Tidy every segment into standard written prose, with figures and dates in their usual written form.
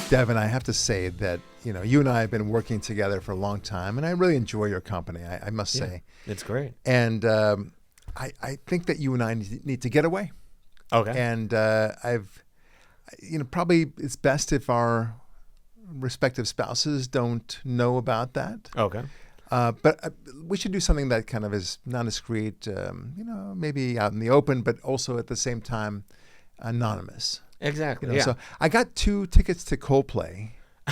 Devin, I have to say that, you and I have been working together for a long time, and I really enjoy your company, I must say. It's great. And I think that you and I need to get away. Okay. And probably it's best if our respective spouses don't know about that. Okay. But we should do something that kind of is non-discreet, maybe out in the open, but also at the same time anonymous. Exactly. So I got 2 tickets to Coldplay,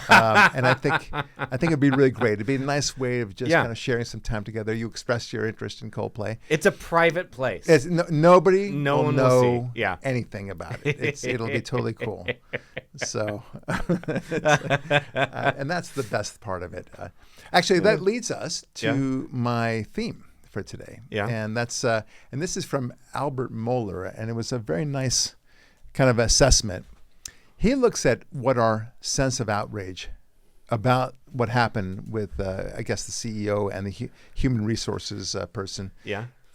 and I think it'd be really great. It'd be a nice way of just kind of sharing some time together. You expressed your interest in Coldplay. It's a private place. Nobody no will one know will see. anything about it. It'll be totally cool. So, and that's the best part of it. Actually, that leads us to my theme for today. Yeah. And that's and this is from Albert Mohler, and it was a very nice kind of assessment. He looks at what our sense of outrage about what happened with, I guess, the CEO and the human resources person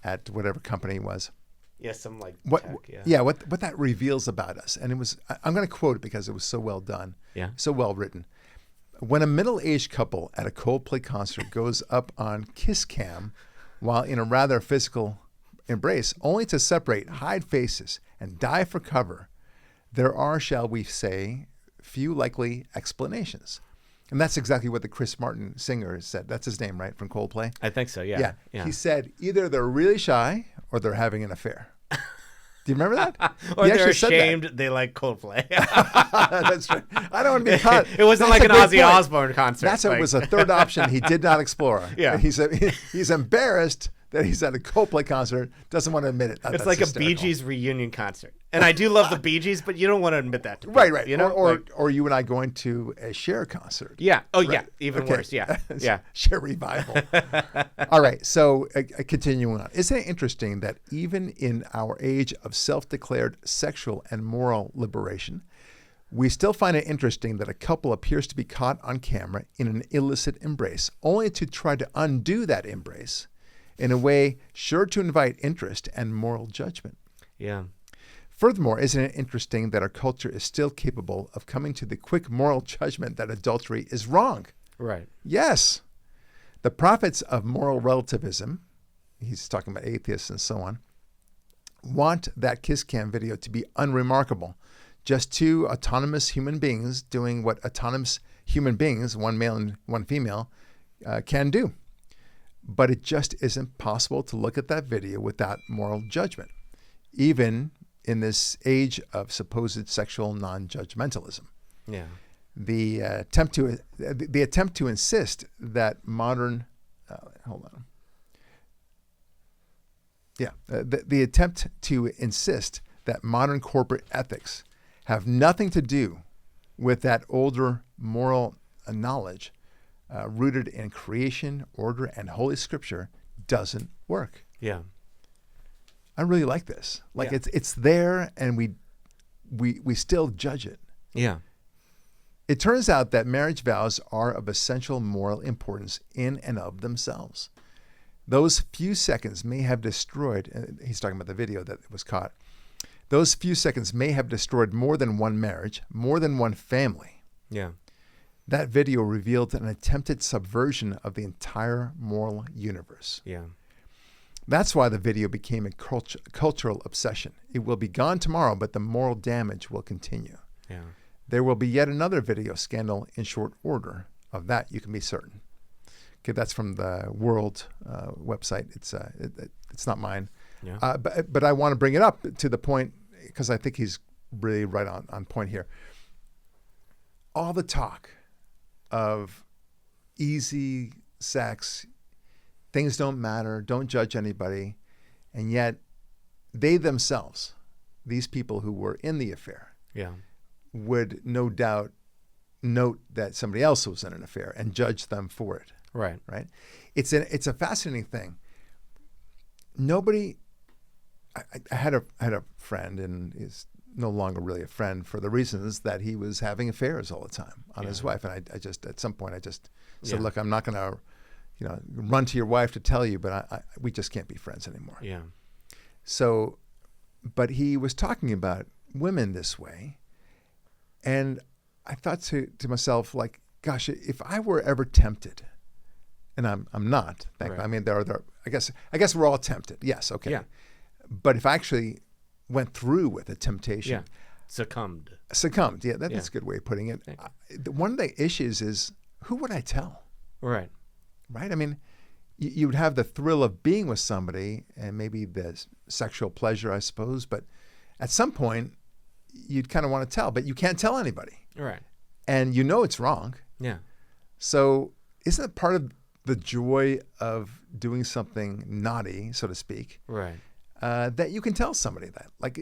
at whatever company it was. Yeah, some like what tech, what that reveals about us. And it was, I'm going to quote it because it was so well done, so well written. When a middle-aged couple at a Coldplay concert goes up on kiss cam while in a rather physical embrace, only to separate, hide faces, and dive for cover, there are, shall we say, few likely explanations. And that's exactly what the Chris Martin singer said. That's his name, right, from Coldplay? I think so, yeah. He said either they're really shy or they're having an affair. Do you remember that? Or they're ashamed they like Coldplay. That's right. I don't want to be caught. It wasn't like an Ozzy Osbourne concert. That's what was a third option he did not explore. Yeah. He's embarrassed that he's at a Coldplay concert, doesn't want to admit it. It's like hysterical. A Bee Gees reunion concert. And I do love the Bee Gees, but you don't want to admit that to people. Right. You know? Or you and I going to a Cher concert. Yeah. Oh, right? yeah. Even worse. Yeah. Yeah. Cher revival. All right. So continuing on. Isn't it interesting that even in our age of self-declared sexual and moral liberation, we still find it interesting that a couple appears to be caught on camera in an illicit embrace, only to try to undo that embrace in a way sure to invite interest and moral judgment. Yeah. Furthermore, isn't it interesting that our culture is still capable of coming to the quick moral judgment that adultery is wrong? Right. Yes. The prophets of moral relativism, he's talking about atheists and so on, want that kiss cam video to be unremarkable. Just 2 autonomous human beings doing what autonomous human beings, one male and one female, can do. But it just isn't possible to look at that video without moral judgment, even in this age of supposed sexual non-judgmentalism. Yeah. The attempt to insist that modern the attempt to insist that modern corporate ethics have nothing to do with that older moral knowledge rooted in creation, order, and Holy Scripture doesn't work. Yeah. I really like this. It's there, and we still judge it. Yeah. It turns out that marriage vows are of essential moral importance in and of themselves. Those few seconds may have destroyed, he's talking about the video that was caught, those few seconds may have destroyed more than one marriage, more than one family. Yeah. That video revealed an attempted subversion of the entire moral universe. Yeah. That's why the video became a cultural obsession. It will be gone tomorrow, but the moral damage will continue. Yeah. There will be yet another video scandal in short order. Of that, you can be certain. Okay, that's from the World website. It's not mine. Yeah. But I want to bring it up to the point, because I think he's really right on point here. All the talk of easy sex, things don't matter, don't judge anybody, and yet they themselves, these people who were in the affair, would no doubt note that somebody else was in an affair and judge them for it. Right. Right. It's a fascinating thing. Nobody. I had a friend, and he's no longer really a friend for the reasons that he was having affairs all the time on his wife. And I just at some point I just said, look, I'm not going to, run to your wife to tell you, but we just can't be friends anymore. Yeah. So, but he was talking about women this way. And I thought to myself, like, gosh, if I were ever tempted, and I'm not. Right. I mean, I guess we're all tempted. Yes, okay. Yeah. But if I actually went through with a temptation, Yeah. Succumbed. yeah, that's a good way of putting it. One of the issues is, who would I tell? Right. Right? I mean, you would have the thrill of being with somebody and maybe the sexual pleasure, I suppose, but at some point you'd kind of want to tell, but you can't tell anybody. Right. And you know it's wrong. Yeah. So isn't it part of the joy of doing something naughty, so to speak, Right. that you can tell somebody that? Like,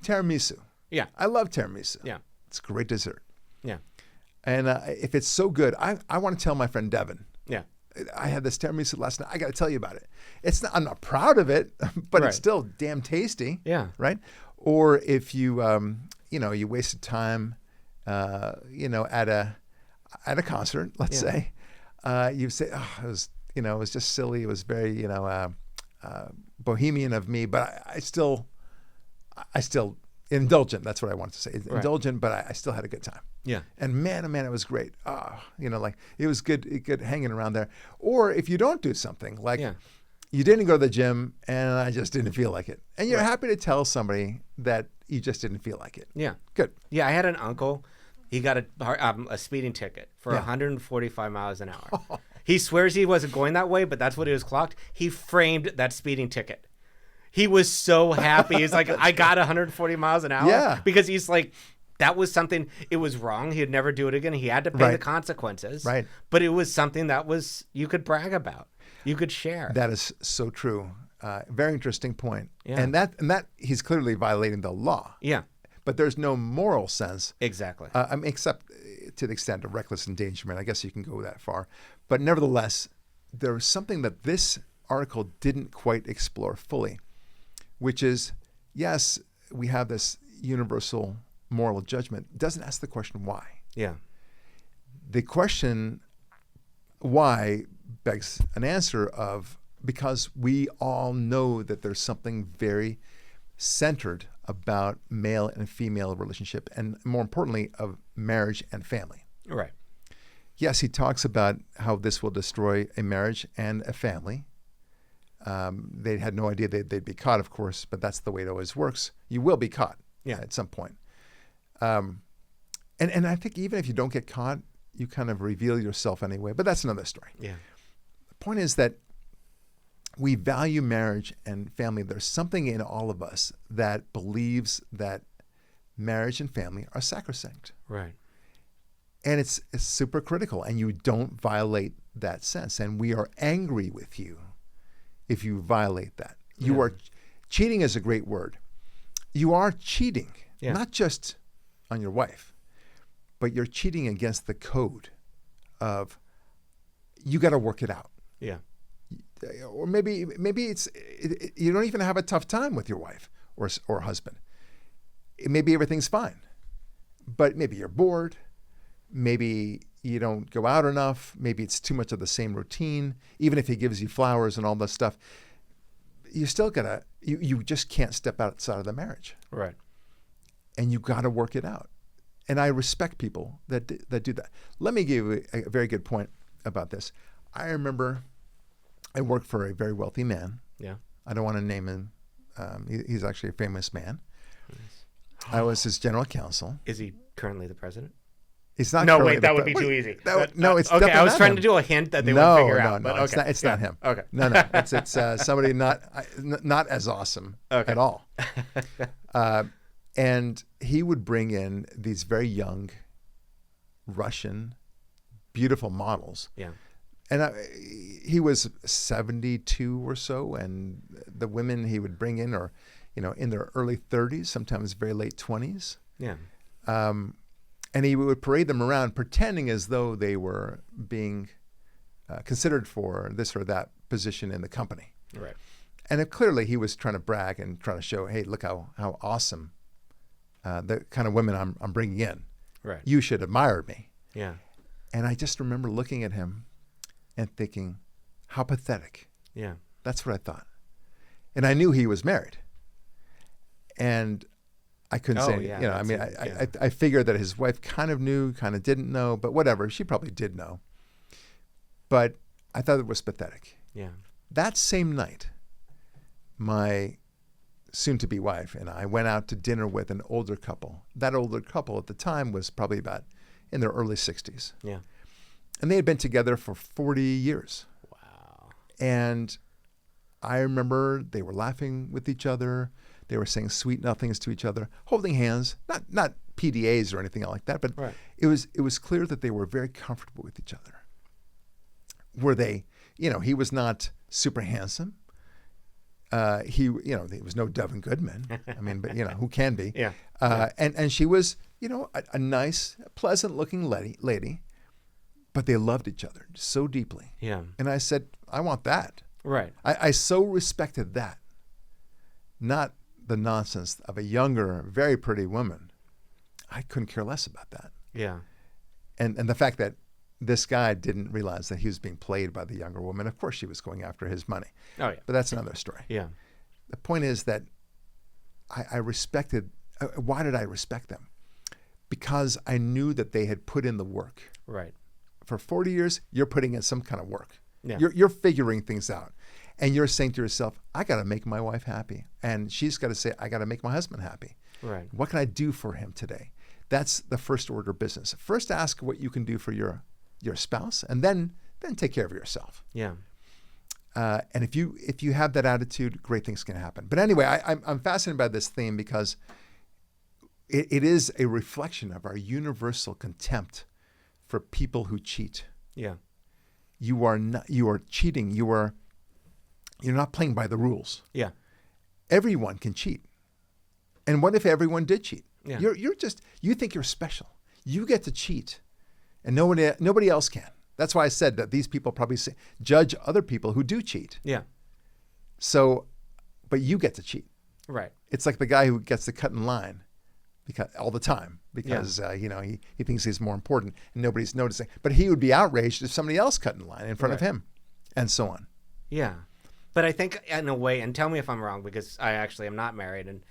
tiramisu. Yeah. I love tiramisu. Yeah. It's a great dessert. Yeah. And if it's so good, I want to tell my friend Devin. Yeah. I had this tiramisu last night. I got to tell you about it. I'm not proud of it, but Right. it's still damn tasty. Yeah. Right. Or if you, you wasted time, at a concert, let's say, you say, oh, it was just silly. It was very, bohemian of me, but I still indulgent. That's what I wanted to say. Right. Indulgent, but I still had a good time. Yeah. And man, oh man, it was great. It was good hanging around there. Or if you don't do something, like you didn't go to the gym and I just didn't feel like it. And you're happy to tell somebody that you just didn't feel like it. Yeah. Good. Yeah. I had an uncle. He got a speeding ticket for 145 miles an hour. He swears he wasn't going that way, but that's what he was clocked. He framed that speeding ticket. He was so happy. He's like, I got 140 miles an hour. Yeah. Because he's like, that was something, it was wrong. He'd never do it again. He had to pay the consequences. Right. But it was something that you could brag about. You could share. That is so true. Very interesting point. Yeah. And that he's clearly violating the law. Yeah. But there's no moral sense. Exactly. Except to the extent of reckless endangerment. I guess you can go that far. But nevertheless, there was something that this article didn't quite explore fully, which is, yes, we have this universal moral judgment. It doesn't ask the question why. Yeah. The question why begs an answer of, because we all know that there's something very centered about male and female relationship, and more importantly, of marriage and family. Right. Yes, he talks about how this will destroy a marriage and a family. They had no idea they'd be caught, of course, but that's the way it always works. You will be caught at some point. And I think even if you don't get caught, you kind of reveal yourself anyway, but that's another story. Yeah. The point is that we value marriage and family. There's something in all of us that believes that marriage and family are sacrosanct. Right. And it's super critical, and you don't violate that sense. And we are angry with you if you violate that. You are cheating is a great word. You are cheating, not just on your wife, but you're cheating against the code of you got to work it out. Yeah. Or maybe it's you don't even have a tough time with your wife or husband. Maybe everything's fine, but maybe you're bored. Maybe you don't go out enough. Maybe it's too much of the same routine. Even if he gives you flowers and all this stuff, you still gotta. You just can't step outside of the marriage. Right. And you got to work it out. And I respect people that do that. Let me give you a very good point about this. I remember I worked for a very wealthy man. Yeah. I don't want to name him. He's actually a famous man. Nice. I was his general counsel. Is he currently the president? He's not. No, wait, that would be too easy. No, it's okay. I was trying him. to do a hint that they would figure out. No, but okay. It's not him. Okay. No, it's somebody not as awesome at all. And he would bring in these very young Russian, beautiful models. Yeah. And he was 72 or so, and the women he would bring in are, in their early 30s, sometimes very late 20s. Yeah. And he would parade them around, pretending as though they were being considered for this or that position in the company. Right. And clearly he was trying to brag and trying to show, hey, look how awesome the kind of women I'm bringing in. Right. You should admire me. Yeah. And I just remember looking at him and thinking, how pathetic. I couldn't say anything. yeah, I mean, I figured that his wife kind of knew, kind of didn't know, but whatever. She probably did know. But I thought it was pathetic. Yeah. That same night, my soon-to-be wife and I went out to dinner with an older couple. That older couple at the time was probably about in their early 60s. Yeah. And they had been together for 40 years. Wow. And I remember they were laughing with each other. They were saying sweet nothings to each other, holding hands, not PDAs or anything like that, but Right. it was clear that they were very comfortable with each other. Were they, he was not super handsome. He was no Devin Goodman. I mean, but who can be? Yeah. And she was, a nice, pleasant-looking lady, but they loved each other so deeply. Yeah. And I said, I want that. Right. I so respected that, not the nonsense of a younger, very pretty woman. I couldn't care less about that. Yeah. And the fact that this guy didn't realize that he was being played by the younger woman. Of course, she was going after his money. Oh, yeah. But that's another story. Yeah. The point is that I respected. Why did I respect them? Because I knew that they had put in the work. Right. For 40 years, you're putting in some kind of work. Yeah. You're figuring things out. And you're saying to yourself, I got to make my wife happy. And she's got to say, I got to make my husband happy. Right. What can I do for him today? That's the first order of business. First, ask what you can do for your spouse, and then take care of yourself. Yeah. And if you have that attitude, great things can happen. But anyway, I'm fascinated by this theme because it is a reflection of our universal contempt for people who cheat. Yeah. You are cheating. You're not playing by the rules. Yeah. Everyone can cheat. And what if everyone did cheat? Yeah. You think you're special. You get to cheat, and nobody else can. That's why I said that these people probably judge other people who do cheat. Yeah. So, but you get to cheat. Right. It's like the guy who gets to cut in line all the time because he thinks he's more important and nobody's noticing. But he would be outraged if somebody else cut in line in front of him, and so on. Yeah. But I think in a way, and tell me if I'm wrong, because I actually am not married and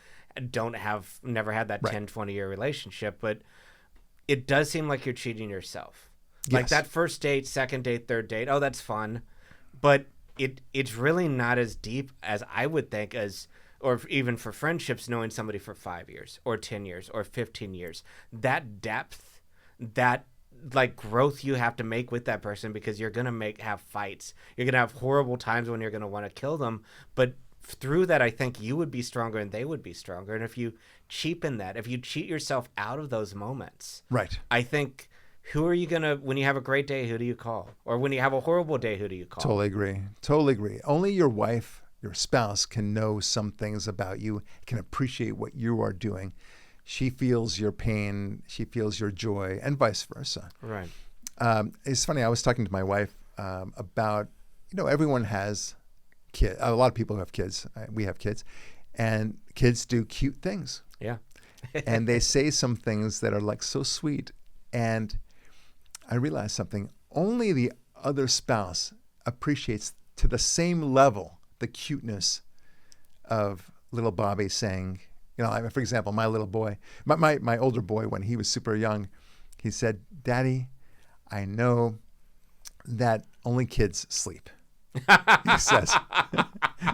never had that 10, 20-year relationship, but it does seem like you're cheating yourself. Like Yes. that first date, second date, third date, oh, that's fun. But it's really not as deep as I would think or even for friendships, knowing somebody for 5 years or 10 years or 15 years. That depth, that like growth you have to make with that person, because you're going to have fights. You're going to have horrible times when you're going to want to kill them. But through that, I think you would be stronger and they would be stronger. And if you cheapen that, if you cheat yourself out of those moments, Right. I think, who are you going to, when you have a great day, who do you call? Or when you have a horrible day, who do you call? Totally agree. Only your wife, your spouse, can know some things about you, can appreciate what you are doing. She feels your pain, she feels your joy, and vice versa. Right. It's funny, I was talking to my wife about, everyone has kids. A lot of people have kids. We have kids. And kids do cute things. Yeah. And they say some things that are like so sweet. And I realized something. Only the other spouse appreciates to the same level the cuteness of little Bobby saying, for example, my little boy, my older boy, when he was super young, he said, "Daddy, I know that only kids sleep." He says,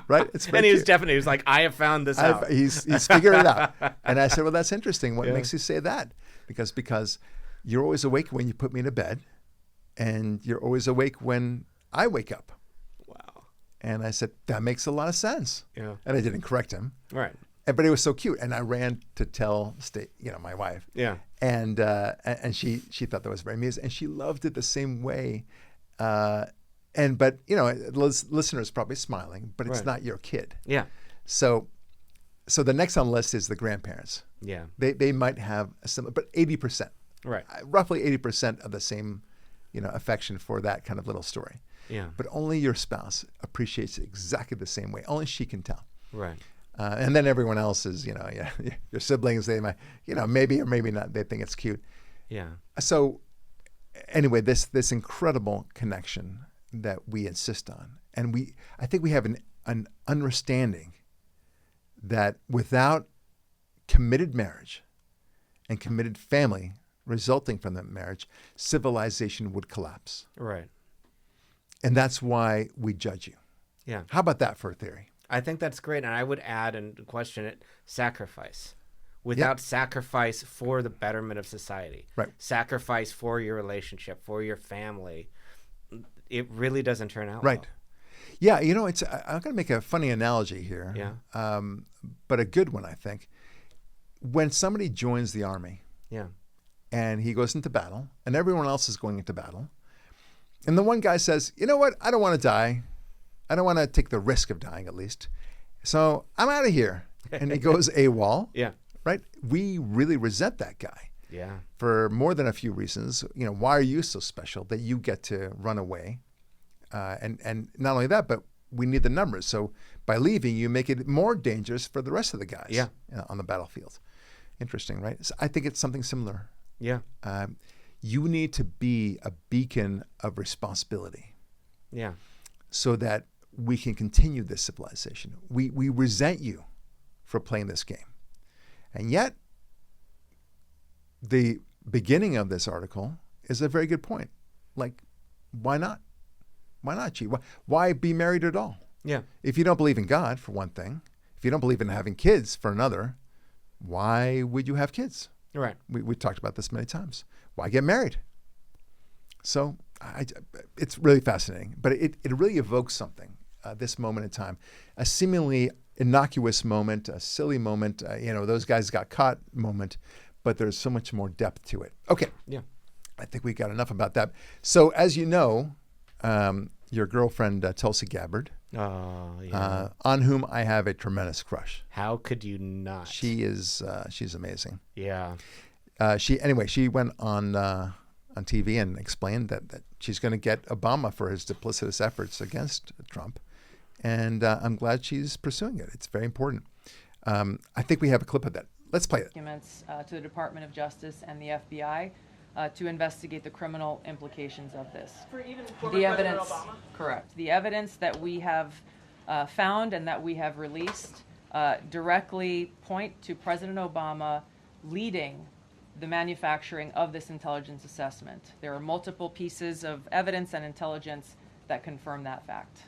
right? And he was definitely, he was like, I have found this out. He's figured it out. And I said, well, that's interesting. What makes you say that? Because you're always awake when you put me to bed, and you're always awake when I wake up. Wow. And I said, that makes a lot of sense. Yeah. And I didn't correct him. Right. But it was so cute. And I ran to tell my wife. Yeah. And she thought that was very amusing. And she loved it the same way. But listeners probably smiling, but it's not your kid. Yeah. So the next on the list is the grandparents. Yeah. They might have a similar, but 80%. Right. Roughly 80% of the same, affection for that kind of little story. Yeah. But only your spouse appreciates it exactly the same way. Only she can tell. Right. And then everyone else is, your siblings, they might, maybe or maybe not, they think it's cute. Yeah. So anyway, this incredible connection that we insist on. And I think we have an understanding that without committed marriage and committed family resulting from that marriage, civilization would collapse. Right. And that's why we judge you. Yeah. How about that for a theory? I think that's great. And I would add and question it, sacrifice. Without sacrifice for the betterment of society, right? Sacrifice for your relationship, for your family, it really doesn't turn out right. well. Yeah, I'm going to make a funny analogy here, but a good one, I think. When somebody joins the army, and he goes into battle, and everyone else is going into battle, and the one guy says, "You know what? I don't want to die. I don't want to take the risk of dying, at least. So I'm out of here." And he goes AWOL. Yeah. Right? We really resent that guy. Yeah. For more than a few reasons. Why are you so special that you get to run away? And not only that, but we need the numbers. So by leaving, you make it more dangerous for the rest of the guys on the battlefield. Interesting, right? So I think it's something similar. Yeah. You need to be a beacon of responsibility. Yeah. So that we can continue this civilization. We resent you for playing this game. And yet, the beginning of this article is a very good point. Like, why not? Why not cheat? Why be married at all? Yeah. If you don't believe in God, for one thing, if you don't believe in having kids, for another, why would you have kids? Right. We talked about this many times. Why get married? So it's really fascinating, but it really evokes something, this moment in time, a seemingly innocuous moment, a silly moment, those guys got caught moment, but there's so much more depth to it. Okay. Yeah. I think we got enough about that. So as you know, your girlfriend, Tulsi Gabbard, on whom I have a tremendous crush. How could you not? She's amazing. Yeah. She went on TV and explained that she's going to get Obama for his duplicitous efforts against Trump. And I'm glad she's pursuing it. It's very important. I think we have a clip of that. Let's play it. Documents to the Department of Justice and the FBI to investigate the criminal implications of this. For even former The President evidence, Obama? correct. The evidence that we have found and that we have released directly point to President Obama leading the manufacturing of this intelligence assessment. There are multiple pieces of evidence and intelligence that confirm that fact.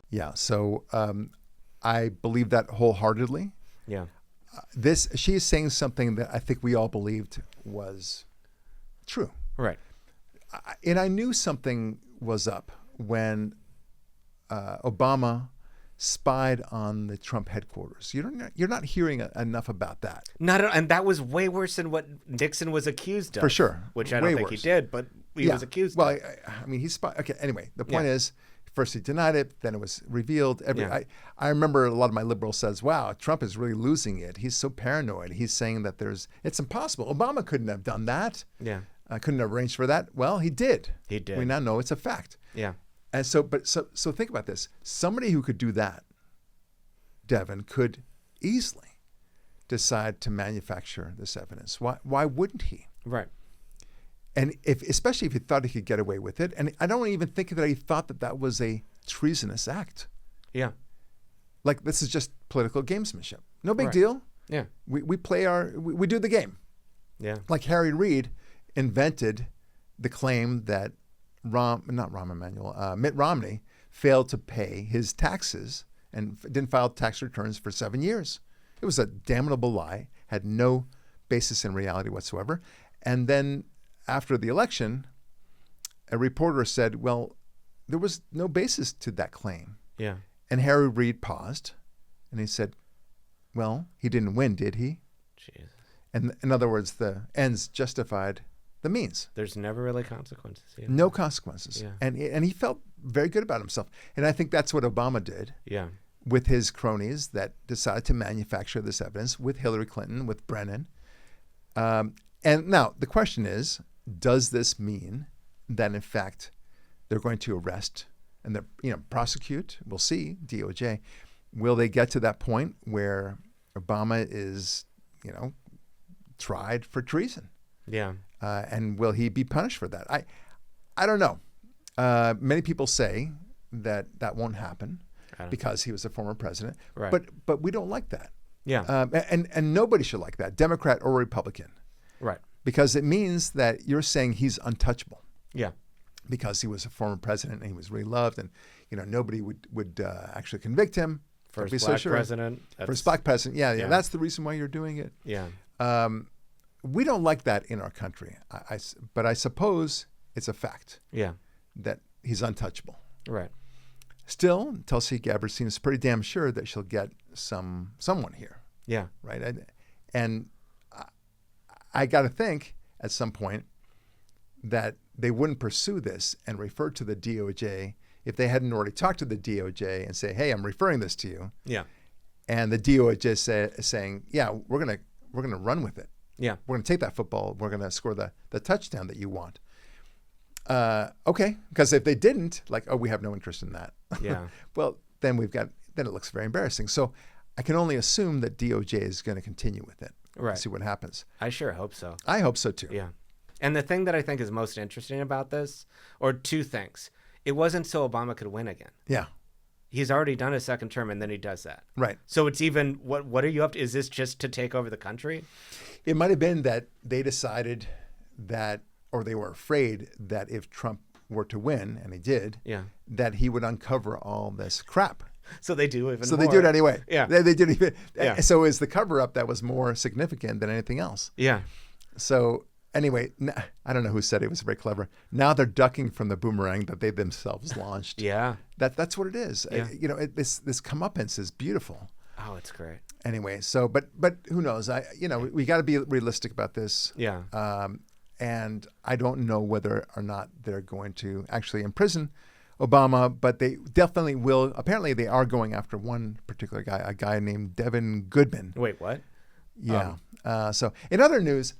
Yeah, so I believe that wholeheartedly. Yeah. She is saying something that I think we all believed was true. Right. And I knew something was up when Obama spied on the Trump headquarters. You're not hearing enough about that. And that was way worse than what Nixon was accused of. For sure. Which I don't think he did, but he was accused of. Well, I mean, he spied. Okay, anyway, the point is, first he denied it, then it was revealed. I remember a lot of my liberals says, wow, Trump is really losing it. He's so paranoid. He's saying that it's impossible. Obama couldn't have done that. Yeah. Couldn't have arranged for that. Well, he did. He did. We now know it's a fact. Yeah. And so think about this. Somebody who could do that, Devin, could easily decide to manufacture this evidence. Why wouldn't he? Right. And especially if he thought he could get away with it. And I don't even think that he thought that was a treasonous act. Yeah. Like, this is just political gamesmanship. No big Right. deal. Yeah. We play we do the game. Yeah. Like Harry Reid invented the claim that Mitt Romney failed to pay his taxes and didn't file tax returns for 7 years. It was a damnable lie, had no basis in reality whatsoever. And then after the election, a reporter said, well, there was no basis to that claim. Yeah. And Harry Reid paused and he said, well, he didn't win, did he? Jesus. And in other words, the ends justified the means. There's never really consequences. Yeah. No consequences. Yeah. And he felt very good about himself. And I think that's what Obama did. Yeah. With his cronies that decided to manufacture this evidence, with Hillary Clinton, with Brennan. And now the question is, does this mean that in fact they're going to arrest and prosecute? We'll see, DOJ. Will they get to that point where Obama is, tried for treason? Yeah. And will he be punished for that? I don't know. Many people say that won't happen because he was a former president. Right. But we don't like that. Yeah. And nobody should like that, Democrat or Republican, Right. because it means that you're saying he's untouchable Yeah. because he was a former president and he was really loved, and nobody would actually convict him. First Be so black sure. president. First black president. Yeah, Yeah. that's the reason why you're doing it. Yeah. We don't like that in our country, but I suppose it's a fact Yeah. that he's untouchable. Right. Still, Tulsi Gabbard seems pretty damn sure that she'll get someone here, Yeah. right? And I got to think at some point that they wouldn't pursue this and refer to the DOJ if they hadn't already talked to the DOJ and say, "Hey, I'm referring this to you," Yeah. and the DOJ saying, "Yeah, we're gonna run with it. Yeah. We're gonna take that football. We're gonna score the touchdown that you want." Okay, because if they didn't, like, oh, we have no interest in that. Yeah. Well, then it looks very embarrassing. So I can only assume that DOJ is going to continue with it. Right. See what happens. I sure hope so. I hope so too. Yeah. And the thing that I think is most interesting about this, or two things, it wasn't so Obama could win again. Yeah. He's already done his second term, and then he does that. Right. So it's even, what are you up to? Is this just to take over the country? It might have been that they decided that, or they were afraid that if Trump were to win, and he did, Yeah. that he would uncover all this crap. So they do even So more. they do it anyway. Yeah. They did even. Yeah. So it's the cover up that was more significant than anything else. Yeah. So anyway, I don't know who said it was very clever. Now they're ducking from the boomerang that they themselves launched. Yeah. That's what it is. Yeah. This comeuppance is beautiful. Oh, it's great. Anyway, so but who knows? We got to be realistic about this. Yeah. And I don't know whether or not they're going to actually imprison Obama, but they definitely will. Apparently, they are going after one particular guy, a guy named Devin Goodman. Wait, what? Yeah. So in other news,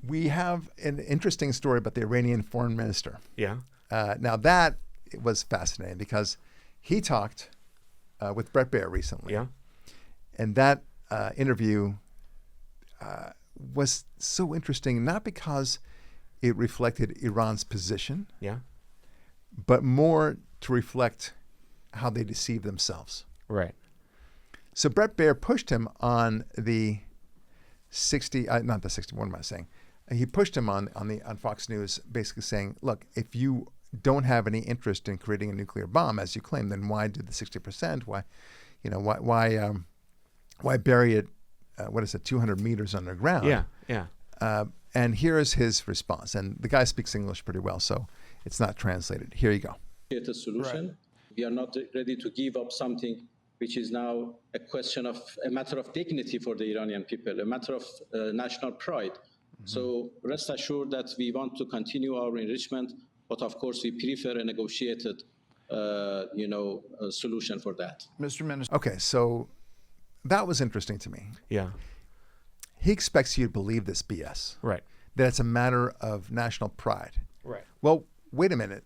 we have an interesting story about the Iranian foreign minister. Yeah. Now that was fascinating because he talked with Bret Baier recently. Yeah. And that interview was so interesting, not because it reflected Iran's position, Yeah. but more to reflect how they deceive themselves. Right. So Bret Baier pushed him on the 60, not the 60, what am I saying? He pushed him on Fox News, basically saying, look, if you don't have any interest in creating a nuclear bomb, as you claim, then why do the 60%? Why bury it, 200 meters underground? Yeah. Yeah. And here is his response. And the guy speaks English pretty well, so it's not translated. Here you go. A solution. Right. We are not ready to give up something which is now a matter of dignity for the Iranian people, a matter of national pride. Mm-hmm. So rest assured that we want to continue our enrichment, but of course we prefer a negotiated, solution for that. Mr. Minister. Okay, so that was interesting to me. Yeah. He expects you to believe this BS. Right. That it's a matter of national pride. Right. Well, wait a minute.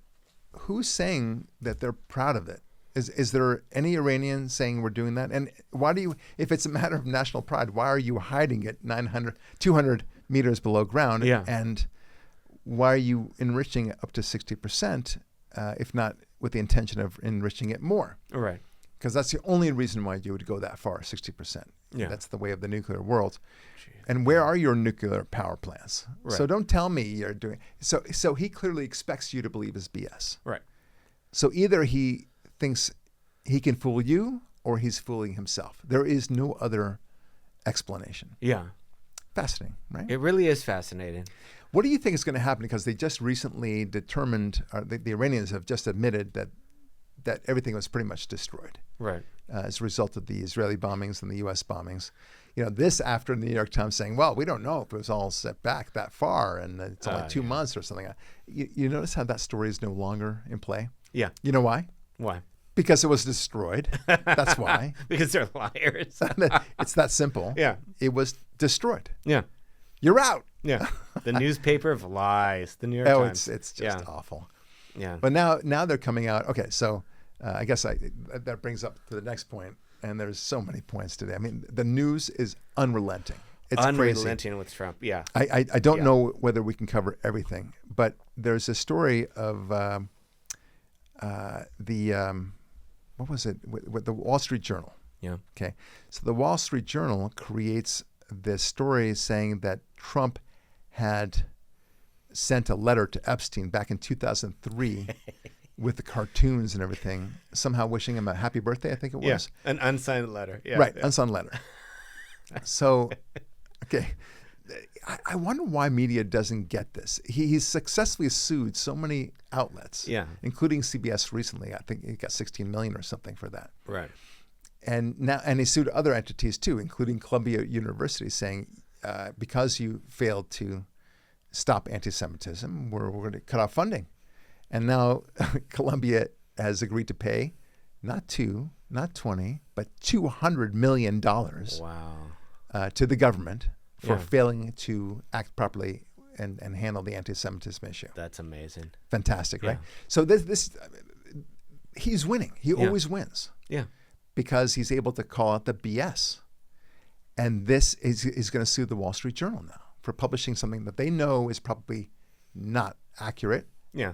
Who's saying that they're proud of it? Is there any Iranian saying we're doing that? And why do you, if it's a matter of national pride, why are you hiding it 200 meters below ground? Yeah. And why are you enriching it up to 60%, if not with the intention of enriching it more? Right. Because that's the only reason why you would go that far, 60%. Yeah. That's the way of the nuclear world. Jeez. And where are your nuclear power plants? Right. So don't tell me you're doing. So he clearly expects you to believe his BS. Right. So either he thinks he can fool you or he's fooling himself. There is no other explanation. Yeah. Fascinating, right? It really is fascinating. What do you think is going to happen? Because they just recently determined, the Iranians have just admitted that everything was pretty much destroyed. Right. As a result of the Israeli bombings and the U.S. bombings. This after the New York Times saying, well, we don't know if it was all set back that far and it's only 2 months or something. You notice how that story is no longer in play? Yeah. You know why? Why? Because it was destroyed. That's why. Because they're liars. It's that simple. Yeah. It was destroyed. Yeah. You're out. Yeah. The newspaper of lies. The New York Times. It's just awful. Yeah. But now they're coming out. Okay, so I guess that brings up to the next point, and there's so many points today. I mean, the news is unrelenting. It's unrelenting crazy. with Trump. Yeah. I don't know whether we can cover everything, but there's a story of what was it? With the Wall Street Journal. Yeah. Okay. So the Wall Street Journal creates this story saying that Trump had sent a letter to Epstein back in 2003 with the cartoons and everything, somehow wishing him a happy birthday, I think it was. Yeah. An unsigned letter. Yeah. Right. Yeah. Unsigned letter. So, okay. I wonder why media doesn't get this. He's successfully sued so many outlets, including CBS recently. I think he got $16 million or something for that. Right. And he sued other entities too, including Columbia University, saying because you failed to stop anti-Semitism, we're going to cut off funding. And now Columbia has agreed to pay not 2, not 20, but $200 million to the government for failing to act properly and handle the anti-Semitism issue. That's amazing. Fantastic, right? So this he's winning. He always wins. Yeah. Because he's able to call out the BS. And this is going to sue the Wall Street Journal now for publishing something that they know is probably not accurate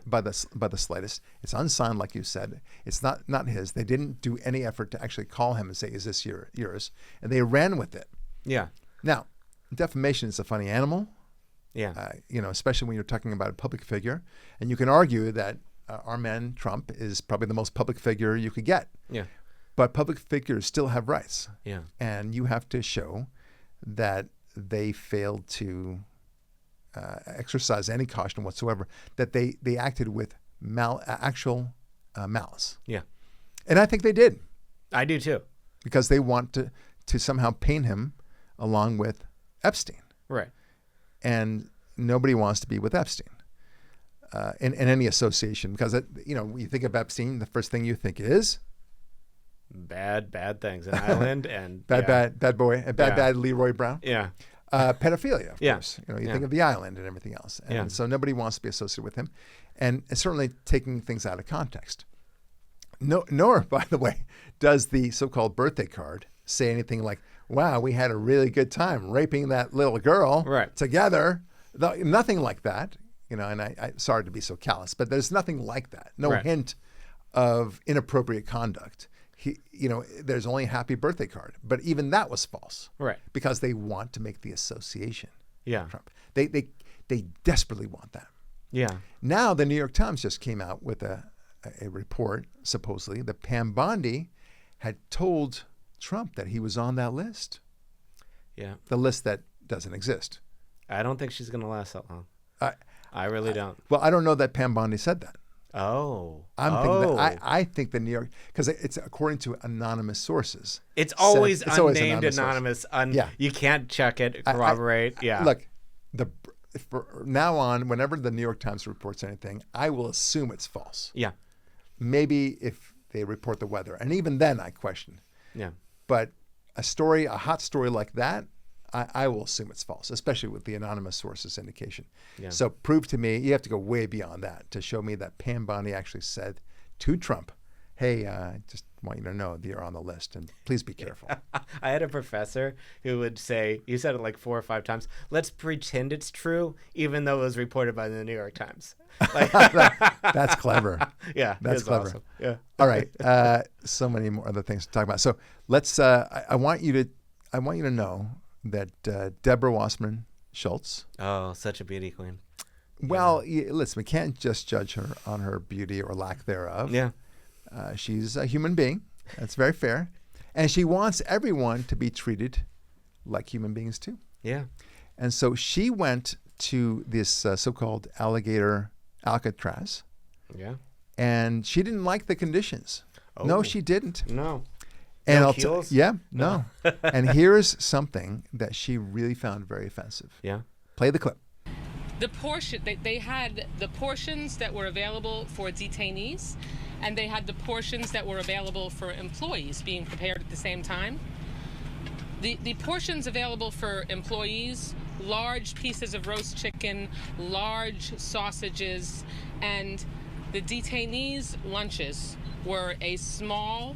by the slightest. It's unsigned, like you said. It's not his. They didn't do any effort to actually call him and say, is this yours? And they ran with it. Yeah. Now, defamation is a funny animal. Yeah. Especially when you're talking about a public figure. And you can argue that our man Trump is probably the most public figure you could get. Yeah. But public figures still have rights. Yeah. And you have to show that they failed to exercise any caution whatsoever, that they acted with actual malice. Yeah. And I think they did. I do too. Because they want to somehow paint him along with Epstein. Right. And nobody wants to be with Epstein in any association. Because, when you think of Epstein, the first thing you think is... Bad things. An island and... bad boy. Bad Leroy Brown. Yeah. Pedophilia, of course. You think of the island and everything else. And so nobody wants to be associated with him. And certainly taking things out of context. Nor, by the way, does the so-called birthday card say anything like, wow, we had a really good time raping that little girl together. Nothing like that. And I sorry to be so callous, but there's nothing like that. No hint of inappropriate conduct. There's only a happy birthday card, but even that was false, right? Because they want to make the association. Yeah, Trump. They desperately want that. Yeah. Now the New York Times just came out with a report, supposedly that Pam Bondi had told Trump that he was on that list. Yeah, the list that doesn't exist. I don't think she's going to last that long. I really don't. Well, I don't know that Pam Bondi said that. Oh, thinking that I think the New York, because it's according to anonymous sources. It's always unnamed, anonymous. You can't check it, corroborate. Look, from now on, whenever the New York Times reports anything, I will assume it's false. Yeah. Maybe if they report the weather, and even then I question. Yeah. But a hot story like that, I will assume it's false, especially with the anonymous sources indication. Yeah. So prove to me, you have to go way beyond that to show me that Pam Bondi actually said to Trump, hey, I just want you to know that you're on the list and please be careful. I had a professor who would say, you said it like 4 or 5 times, let's pretend it's true, even though it was reported by the New York Times. That's clever. Yeah. That's clever. Awesome. Yeah. All right. So many more other things to talk about. So let's, I want you to know that Deborah Wasserman Schultz. Oh, such a beauty queen. Well, listen, we can't just judge her on her beauty or lack thereof. Yeah. She's a human being. That's very fair. And she wants everyone to be treated like human beings too. Yeah. And so she went to this so-called Alcatraz. Yeah. And she didn't like the conditions. Oh. No, she didn't. No. And no heels? No. And here's something that she really found very offensive. Yeah. Play the clip. The portion they had the portions that were available for detainees, and they had the portions that were available for employees being prepared at the same time. The portions available for employees, large pieces of roast chicken, large sausages, and the detainees' lunches were a small,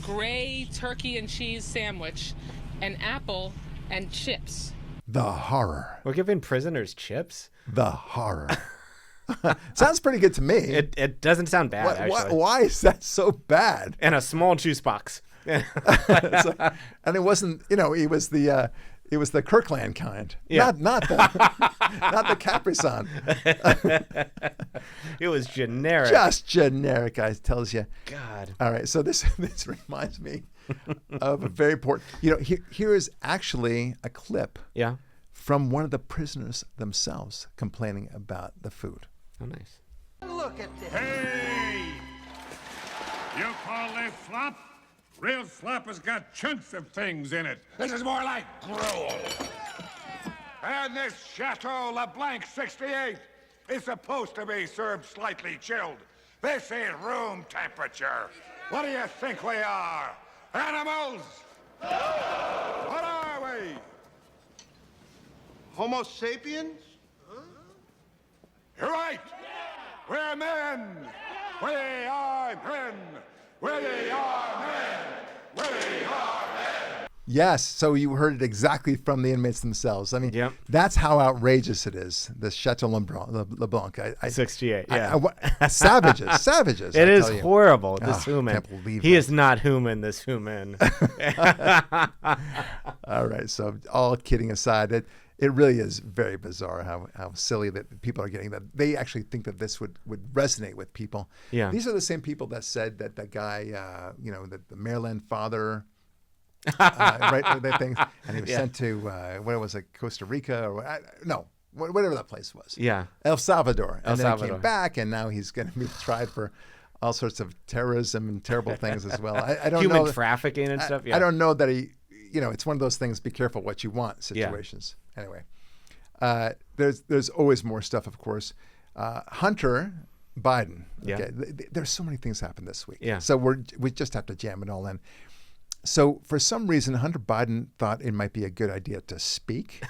gray turkey and cheese sandwich, an apple, and chips. The horror. We're giving prisoners chips? The horror. Sounds pretty good to me. It doesn't sound bad, actually. Why is that so bad? And a small juice box. And it wasn't, it was the Kirkland kind. Yeah. Not the Capri Sun. It was generic. Just generic, guys, tells you. God. All right, so this reminds me of a very important. Here is actually a clip Yeah. from one of the prisoners themselves complaining about the food. Oh, nice. Look at this. Hey! You call this slop? Real slop has got chunks of things in it. This is more like gruel. And this Chateau LeBlanc 68 is supposed to be served slightly chilled. This ain't room temperature. What do you think we are? Animals? What are we? Homo sapiens? You're right. We're men. We are men. We are men. We are men. Yes, so you heard it exactly from the inmates themselves. I mean, Yep. That's how outrageous it is. The Chateau LeBlanc. 68, yeah. Savages. It I is tell you. horrible, this Oh, human. can't believe He that. is not human, this human. All right, so all kidding aside, it really is very bizarre how silly that people are getting that. They actually think that this would resonate with people. Yeah. These are the same people that said that the guy, that the Maryland father, right, that thing, and he was sent to, where was it, Costa Rica, or whatever that place was. Yeah. El Salvador. And then he Salvador. came back, and now he's going to be tried for all sorts of terrorism and terrible things as well. I don't know. Human trafficking and stuff, yeah. I don't know that he, it's one of those things, be careful what you want situations. Anyway, there's always more stuff, of course. Hunter Biden. Okay, there's so many things happen this week. Yeah. So we just have to jam it all in. So for some reason, Hunter Biden thought it might be a good idea to speak.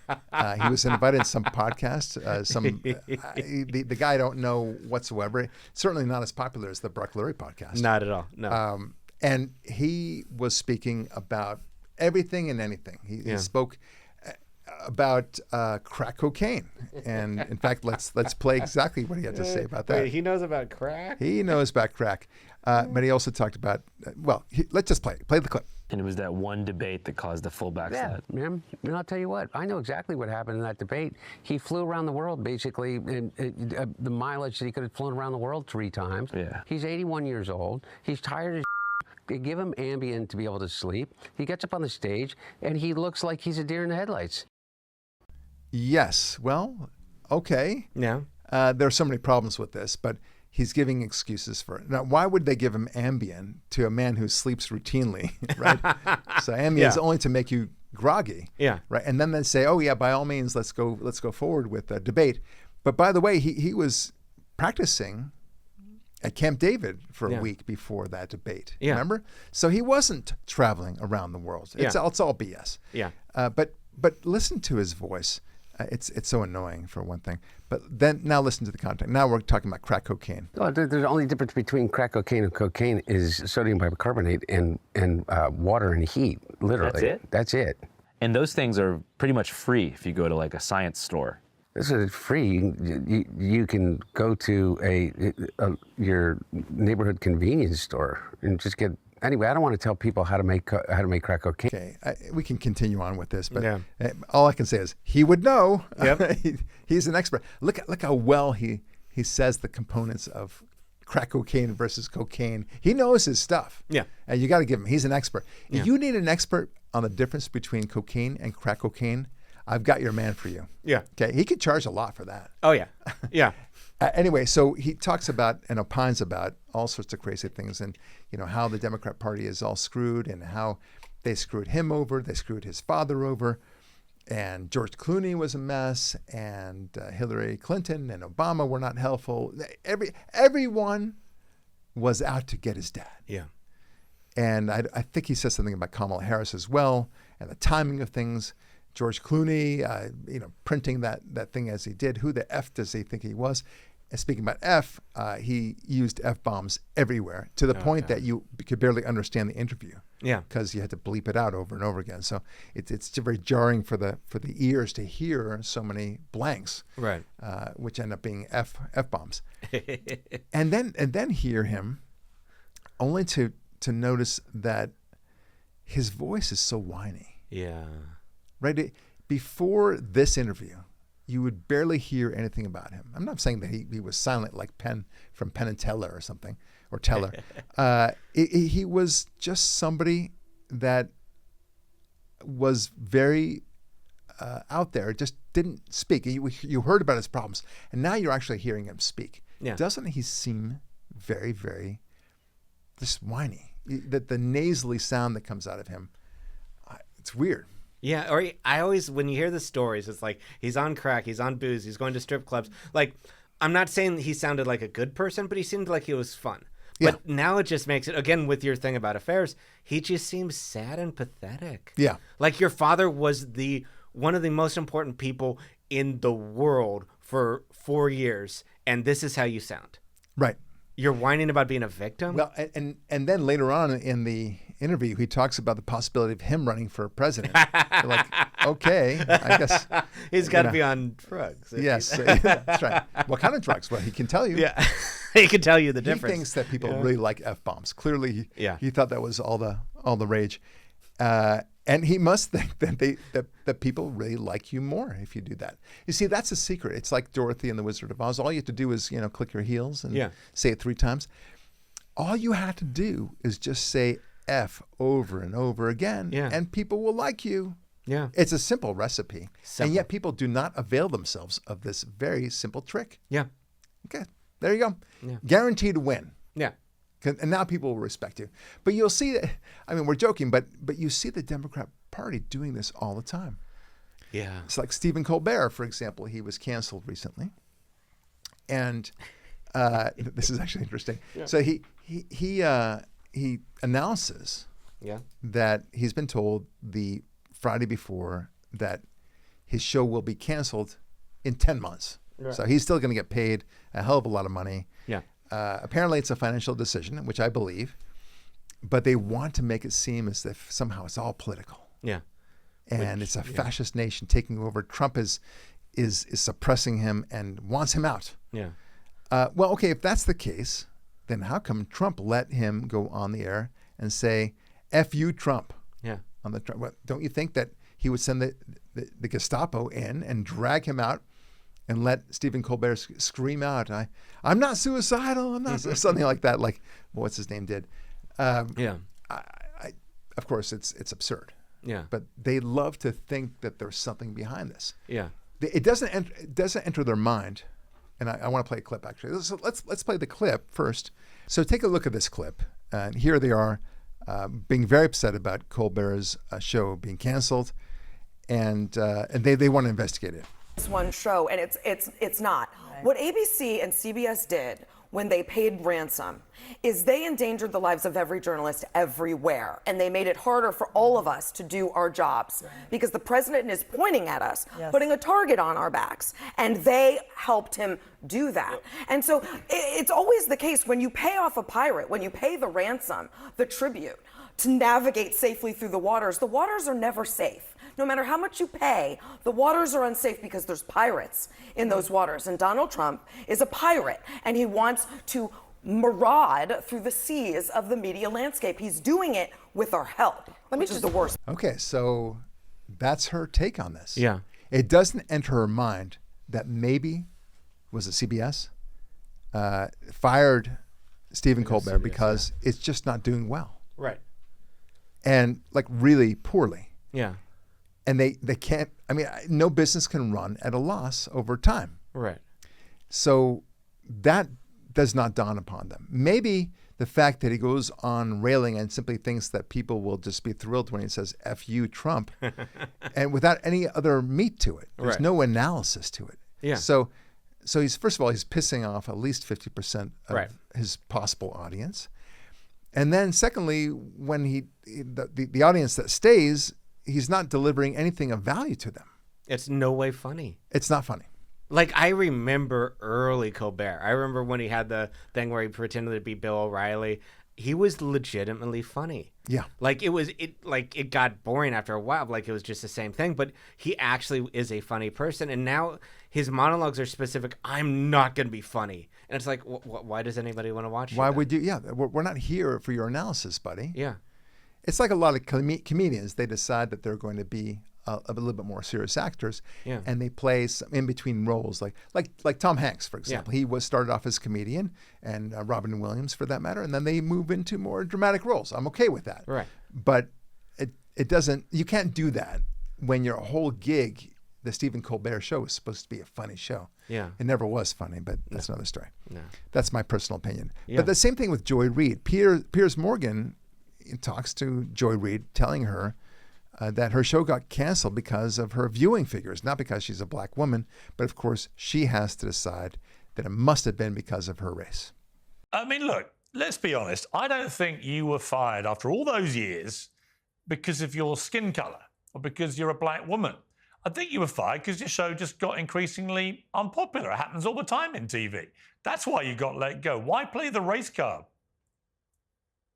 He was invited to some podcast. The guy I don't know whatsoever. Certainly not as popular as the Barak Lurie podcast. Not at all, no. And he was speaking about everything and anything. He spoke about crack cocaine, and in fact, let's play exactly what he had to say about that. Wait, he knows about crack? He knows about crack, but he also talked about. Let's just play the clip. And it was that one debate that caused the full backslide. Yeah, man. And I'll tell you what, I know exactly what happened in that debate. He flew around the world, basically, and the mileage that he could have flown around the world 3 times. Yeah. He's 81 years old. He's tired as They give him Ambien to be able to sleep. He gets up on the stage, and he looks like he's a deer in the headlights. Yes. Well, okay. Yeah. There are so many problems with this, but he's giving excuses for it. Now, why would they give him Ambien to a man who sleeps routinely, right? So Ambien is only to make you groggy, right? And then they say, oh yeah, by all means, let's go forward with the debate. But by the way, he was practicing at Camp David for a week before that debate. Remember? So he wasn't traveling around the world. It's all BS. Yeah. But listen to his voice. It's so annoying for one thing. But then now listen to the content. Now we're talking about crack cocaine. Well, the only difference between crack cocaine and cocaine is sodium bicarbonate and water and heat. Literally, That's it? That's it. And those things are pretty much free if you go to like a science store. This is free. You can go to your neighborhood convenience store and just get. Anyway, I don't want to tell people how to make crack cocaine. Okay, we can continue on with this, but all I can say is he would know. Yep. He's an expert. Look how well he says the components of crack cocaine versus cocaine. He knows his stuff. Yeah. And you got to give him. He's an expert. If you need an expert on the difference between cocaine and crack cocaine, I've got your man for you. Yeah. Okay. He could charge a lot for that. Oh yeah. Yeah. Anyway, so he talks about and opines about all sorts of crazy things, and how the Democrat Party is all screwed, and how they screwed him over, they screwed his father over, and George Clooney was a mess, and Hillary Clinton and Obama were not helpful. Everyone was out to get his dad. Yeah. And I think he says something about Kamala Harris as well, and the timing of things. George Clooney, printing that thing as he did. Who the F does he think he was? And speaking about F, he used F-bombs everywhere to the point that you could barely understand the interview. Yeah. Because you had to bleep it out over and over again. So it's very jarring for the ears to hear so many blanks, Right. Which end up being F-bombs. and then hear him, only to notice that his voice is so whiny. Yeah. Right? Before this interview, you would barely hear anything about him. I'm not saying that he was silent like Penn from Penn and Teller or something, or Teller. He was just somebody that was very out there, just didn't speak. You heard about his problems, and now you're actually hearing him speak. Yeah. Doesn't he seem very, very just whiny? The nasally sound that comes out of him, it's weird. Yeah, or I always, when you hear the stories, it's like he's on crack, he's on booze, he's going to strip clubs. Like, I'm not saying he sounded like a good person, but he seemed like he was fun. But now it just makes it, again, with your thing about affairs, he just seems sad and pathetic. Yeah. Like your father was one of the most important people in the world for 4 years, and this is how you sound. Right. You're whining about being a victim? Well, and then later on in the interview, he talks about the possibility of him running for president. You're like, okay, I guess. He's got to be on drugs. Yes, that's right. What kind of drugs? Well, he can tell you. Yeah, he can tell you the difference. He thinks that people really like F-bombs. Clearly, he thought that was all the rage. And he must think that people really like you more if you do that. You see, that's a secret. It's like Dorothy and the Wizard of Oz. All you have to do is, click your heels and say it 3 times. All you have to do is just say F over and over again, and people will like you. Yeah. It's a simple recipe. Simple. And yet people do not avail themselves of this very simple trick. Yeah. Okay, there you go. Yeah. Guaranteed win. Yeah. And now people will respect you. But you'll see that, I mean, we're joking, but you see the Democrat Party doing this all the time. Yeah. It's like Stephen Colbert, for example. He was canceled recently. And this is actually interesting. Yeah. So he announces that he's been told the Friday before that his show will be canceled in 10 months. Right. So he's still going to get paid a hell of a lot of money. Yeah. Apparently it's a financial decision, which I believe, but they want to make it seem as if somehow it's all political. Yeah. And it's a fascist nation taking over. Trump is suppressing him and wants him out. Yeah. Well, okay, if that's the case, then how come Trump let him go on the air and say, F you, Trump? Yeah. On the don't you think that he would send the Gestapo in and drag him out and let Stephen Colbert scream out, I'm not suicidal, I'm not something like that, like what's his name did. Yeah. Of course, it's absurd. Yeah. But they love to think that there's something behind this. Yeah. It doesn't enter their mind, and I want to play a clip actually. So let's play the clip first. So take a look at this clip, and here they are, being very upset about Colbert's show being canceled, and they want to investigate it. This one show, and it's not. Right. What ABC and CBS did when they paid ransom is they endangered the lives of every journalist everywhere, and they made it harder for all of us to do our jobs because the president is pointing at us, putting a target on our backs, and they helped him do that. And so it's always the case when you pay off a pirate, when you pay the ransom, the tribute, to navigate safely through the waters are never safe. No matter how much you pay, the waters are unsafe because there's pirates in those waters. And Donald Trump is a pirate, and he wants to maraud through the seas of the media landscape. He's doing it with our help, which is the worst. Okay, so that's her take on this. Yeah. It doesn't enter her mind that maybe, was it CBS, fired Stephen Colbert because it's just not doing well. Right. And like really poorly. Yeah. And they can't, I mean, no business can run at a loss over time. Right. So that does not dawn upon them. Maybe the fact that he goes on railing and simply thinks that people will just be thrilled when he says, F you, Trump, and without any other meat to it. There's no analysis to it. Yeah. So he's, first of all, he's pissing off at least 50% of his possible audience. And then secondly, when the audience that stays, he's not delivering anything of value to them. It's no way funny. It's not funny. Like, I remember early Colbert. I remember when he had the thing where he pretended to be Bill O'Reilly. He was legitimately funny. Yeah. Like, it got boring after a while. Like, it was just the same thing. But he actually is a funny person. And now his monologues are specific. I'm not going to be funny. And it's like, why does anybody want to watch Why that? would you? Yeah, we're not here for your analysis, buddy. Yeah. It's like a lot of comedians. They decide that they're going to be a little bit more serious actors, Yeah. and they play some in between roles, like Tom Hanks, for example. Yeah. He started off as a comedian, and Robin Williams, for that matter, and then they move into more dramatic roles. I'm okay with that. Right. But it doesn't. You can't do that when your whole gig, the Stephen Colbert Show, is supposed to be a funny show. Yeah. It never was funny, but that's another story. No. That's my personal opinion. Yeah. But the same thing with Joy Reid. Piers Morgan talks to Joy Reid, telling her that her show got canceled because of her viewing figures, not because she's a black woman, but of course she has to decide that it must have been because of her race. I mean, look, let's be honest. I don't think you were fired after all those years because of your skin colour or because you're a black woman. I think you were fired because your show just got increasingly unpopular. It happens all the time in TV. That's why you got let go. Why play the race card?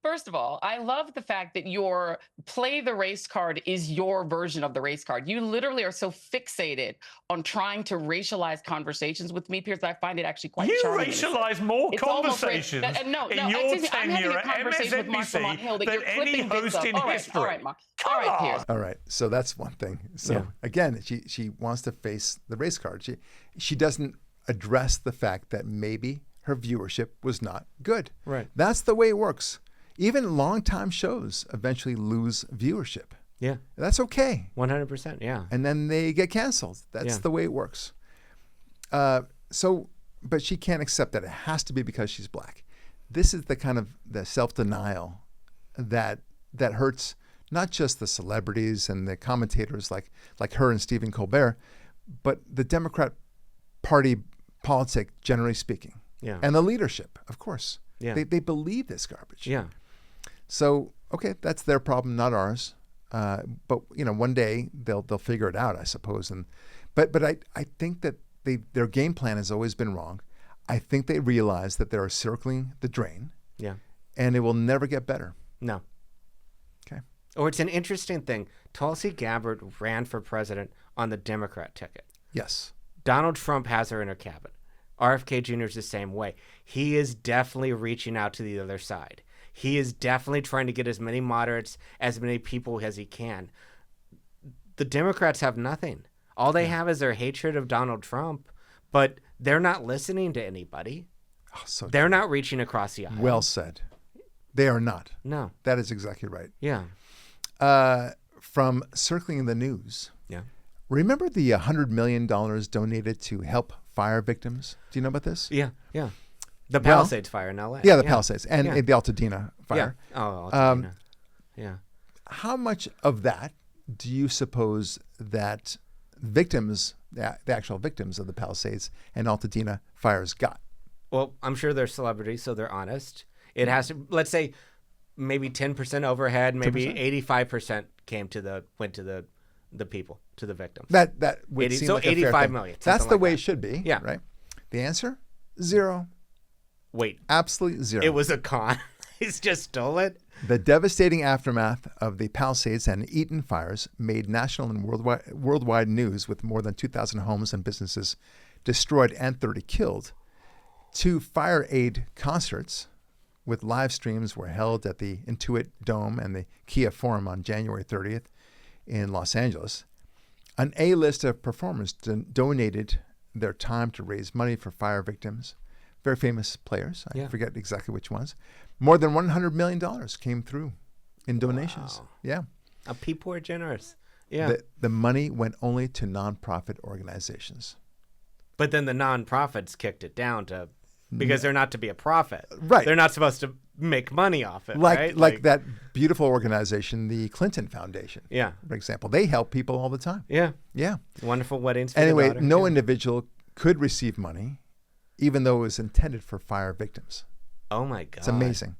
First of all, I love the fact that your play the race card is your version of the race card. You literally are so fixated on trying to racialize conversations with me, Piers. I find it actually quite charming. You racialize more conversations in your tenure at MSNBC than any host in history. All right, Mark. All right, Piers. All right, so that's one thing. So again, she wants to face the race card. She doesn't address the fact that maybe her viewership was not good. Right. That's the way it works. Even long-time shows eventually lose viewership. Yeah. That's okay. 100%, yeah. And then they get canceled. That's the way it works. But she can't accept that it has to be because she's black. This is the kind of the self-denial that hurts not just the celebrities and the commentators like her and Stephen Colbert, but the Democrat Party politics, generally speaking. Yeah. And the leadership, of course. Yeah. They believe this garbage. Yeah. So, okay, that's their problem, not ours. But one day they'll figure it out, I suppose. But I think that their game plan has always been wrong. I think they realize that they're circling the drain. Yeah. And it will never get better. No. Okay. Or it's an interesting thing. Tulsi Gabbard ran for president on the Democrat ticket. Yes. Donald Trump has her in her cabinet. RFK Jr. is the same way. He is definitely reaching out to the other side. He is definitely trying to get as many moderates, as many people as he can. The Democrats have nothing. All they have is their hatred of Donald Trump, but they're not listening to anybody. Oh, they're not reaching across the aisle. Well said. They are not. No. That is exactly right. Yeah. From circling the news. Yeah. Remember the $100 million donated to help fire victims? Do you know about this? Yeah, yeah. The Palisades fire in L.A. Yeah, the Palisades and the Altadena fire. Yeah. Oh, Altadena. Yeah. How much of that do you suppose that victims, the actual victims of the Palisades and Altadena fires got? Well, I'm sure they're celebrities, so they're honest. It has to, let's say, maybe 10% overhead, maybe 85% went to the people, to the victims. That would seem like a fair 85 thing. million. That's the like way that. it should be. Yeah. Right. The answer? Zero. Wait. Absolutely zero. It was a con. He's just stole it. The devastating aftermath of the Palisades and Eaton fires made national and worldwide news, with more than 2,000 homes and businesses destroyed and 30 killed. 2 fire aid concerts with live streams were held at the Intuit Dome and the Kia Forum on January 30th in Los Angeles. An A-list of performers donated their time to raise money for fire victims. Very famous players. I forget exactly which ones. More than $100 million came through in donations. Wow. Yeah. People are generous. Yeah. The money went only to nonprofit organizations. But then the nonprofits kicked it down to, because they're not to be a profit. Right. They're not supposed to make money off it, like, right? Like that beautiful organization, the Clinton Foundation. Yeah. For example, they help people all the time. Yeah. Yeah. Wonderful weddings for Anyway, the daughter. no individual could receive money, even though it was intended for fire victims. Oh my God. It's amazing.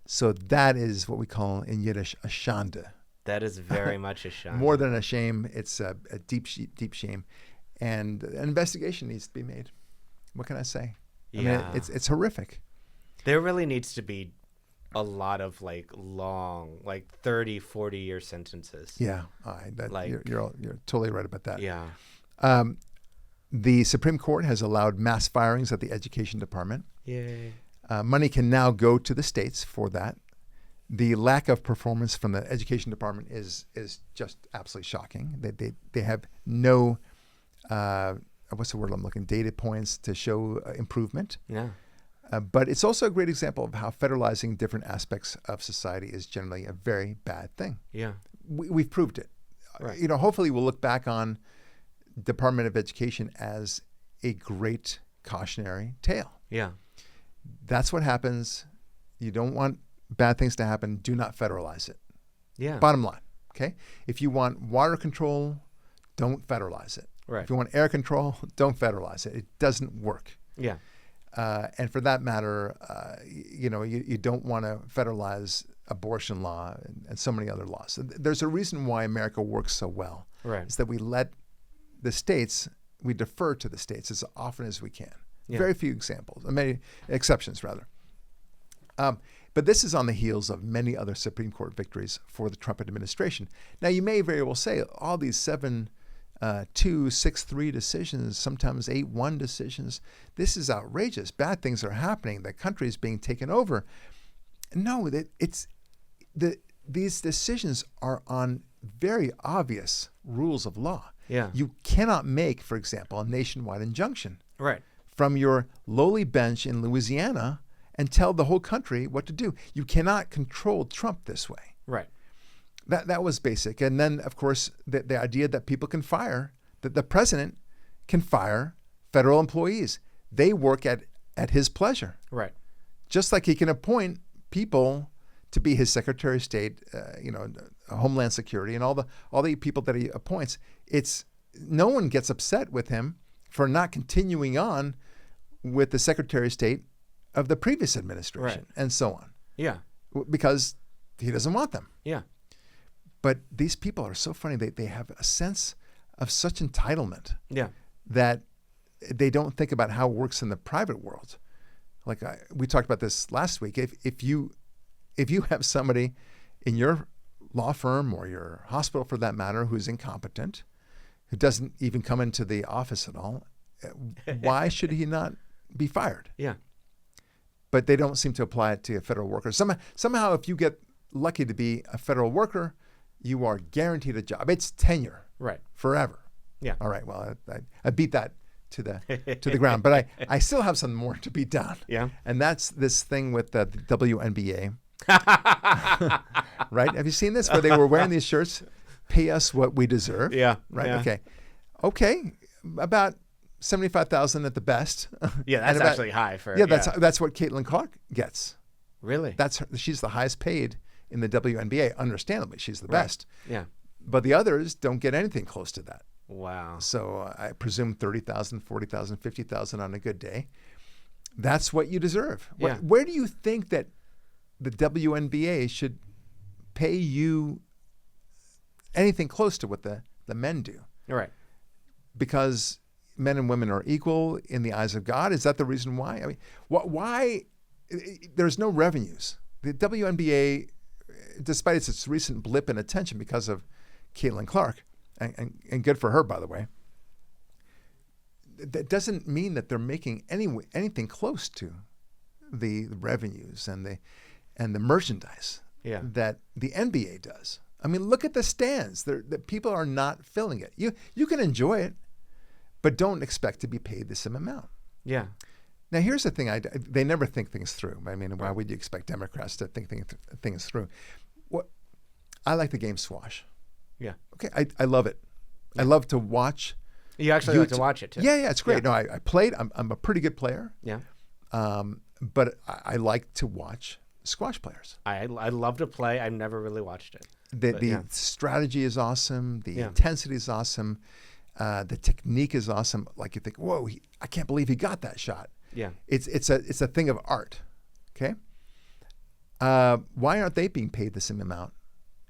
So that is what we call in Yiddish a shanda. That is very much a shame. More than a shame, it's a deep shame. and an investigation needs to be made. What can I say? Yeah. I mean, it's horrific. There really needs to be a lot of like long, like 30, 40-year sentences. Yeah, you're totally right about that. Yeah. The Supreme Court has allowed mass firings at the Education Department. Yay. Money can now go to the states for that. The lack of performance from the Education Department is just absolutely shocking. They have no what's the word I'm looking? Data points to show improvement. Yeah. But it's also a great example of how federalizing different aspects of society is generally a very bad thing. Yeah. We've proved it. Right. Hopefully we'll look back on Department of Education as a great cautionary tale. Yeah. That's what happens. You don't want bad things to happen. Do not federalize it. Yeah. Bottom line. Okay. If you want water control, don't federalize it. Right. If you want air control, don't federalize it. It doesn't work. Yeah. And for that matter, you don't want to federalize abortion law and so many other laws. There's a reason why America works so well. Right. It's that we let the states, we defer to the states as often as we can. Yeah. Very few many exceptions rather. But this is on the heels of many other Supreme Court victories for the Trump administration. Now, you may very well say all these 7-2, 6-3 decisions, sometimes 8-1 decisions, this is outrageous. Bad things are happening. The country is being taken over. No, these decisions are on very obvious rules of law. Yeah. You cannot make, for example, a nationwide injunction Right. from your lowly bench in Louisiana and tell the whole country what to do. You cannot control Trump this way. Right. That was basic. And then, of course, the idea that people can fire, that the president can fire federal employees. They work at his pleasure. Right. Just like he can appoint people to be his Secretary of State, Homeland Security, and all the people that he appoints. No one gets upset with him for not continuing on with the Secretary of State of the previous administration, Right. and so on. Yeah. Because he doesn't want them. Yeah. But these people are so funny. They have a sense of such entitlement. Yeah. That they don't think about how it works in the private world. Like we talked about this last week. If you have somebody in your law firm or your hospital, for that matter, who's incompetent, who doesn't even come into the office at all, why should he not be fired? Yeah. But they don't seem to apply it to a federal worker. Somehow, if you get lucky to be a federal worker, you are guaranteed a job. It's tenure, Right. forever. Yeah. All right. Well, I beat that to the ground, but I still have some more to beat down. Yeah. And that's this thing with the WNBA. Right? Have you seen this where they were wearing these shirts? Pay us what we deserve. Yeah. Right. Yeah. Okay. About 75,000 at the best. Yeah, that's actually high for. Yeah, that's what Caitlin Clark gets. Really. She's the highest paid in the WNBA. Understandably, she's the best. Yeah. But the others don't get anything close to that. Wow. So I presume 30,000, 40,000, 50,000 on a good day. That's what you deserve. Yeah. Where do you think that the WNBA should pay you anything close to what the men do? Right. Because men and women are equal in the eyes of God? Is that the reason why? I mean, why? There's no revenues. The WNBA, despite its recent blip in attention because of Caitlin Clark, and good for her, by the way, that doesn't mean that they're making anything close to the revenues and the merchandise that the NBA does. I mean, look at the stands. The people are not filling it. You can enjoy it, but don't expect to be paid the same amount. Yeah. Now, here's the thing. They never think things through. I mean, why would you expect Democrats to think things through? I like the game squash. Yeah. Okay, I love it. I love to watch. You actually like to watch it too. Yeah, it's great. Yeah. No, I played. I'm a pretty good player. Yeah. But I like to watch squash players. I love to play. I've never really watched it. The strategy is awesome. The intensity is awesome. The technique is awesome. Like you think, whoa, I can't believe he got that shot. Yeah. It's a thing of art. Okay. Why aren't they being paid the same amount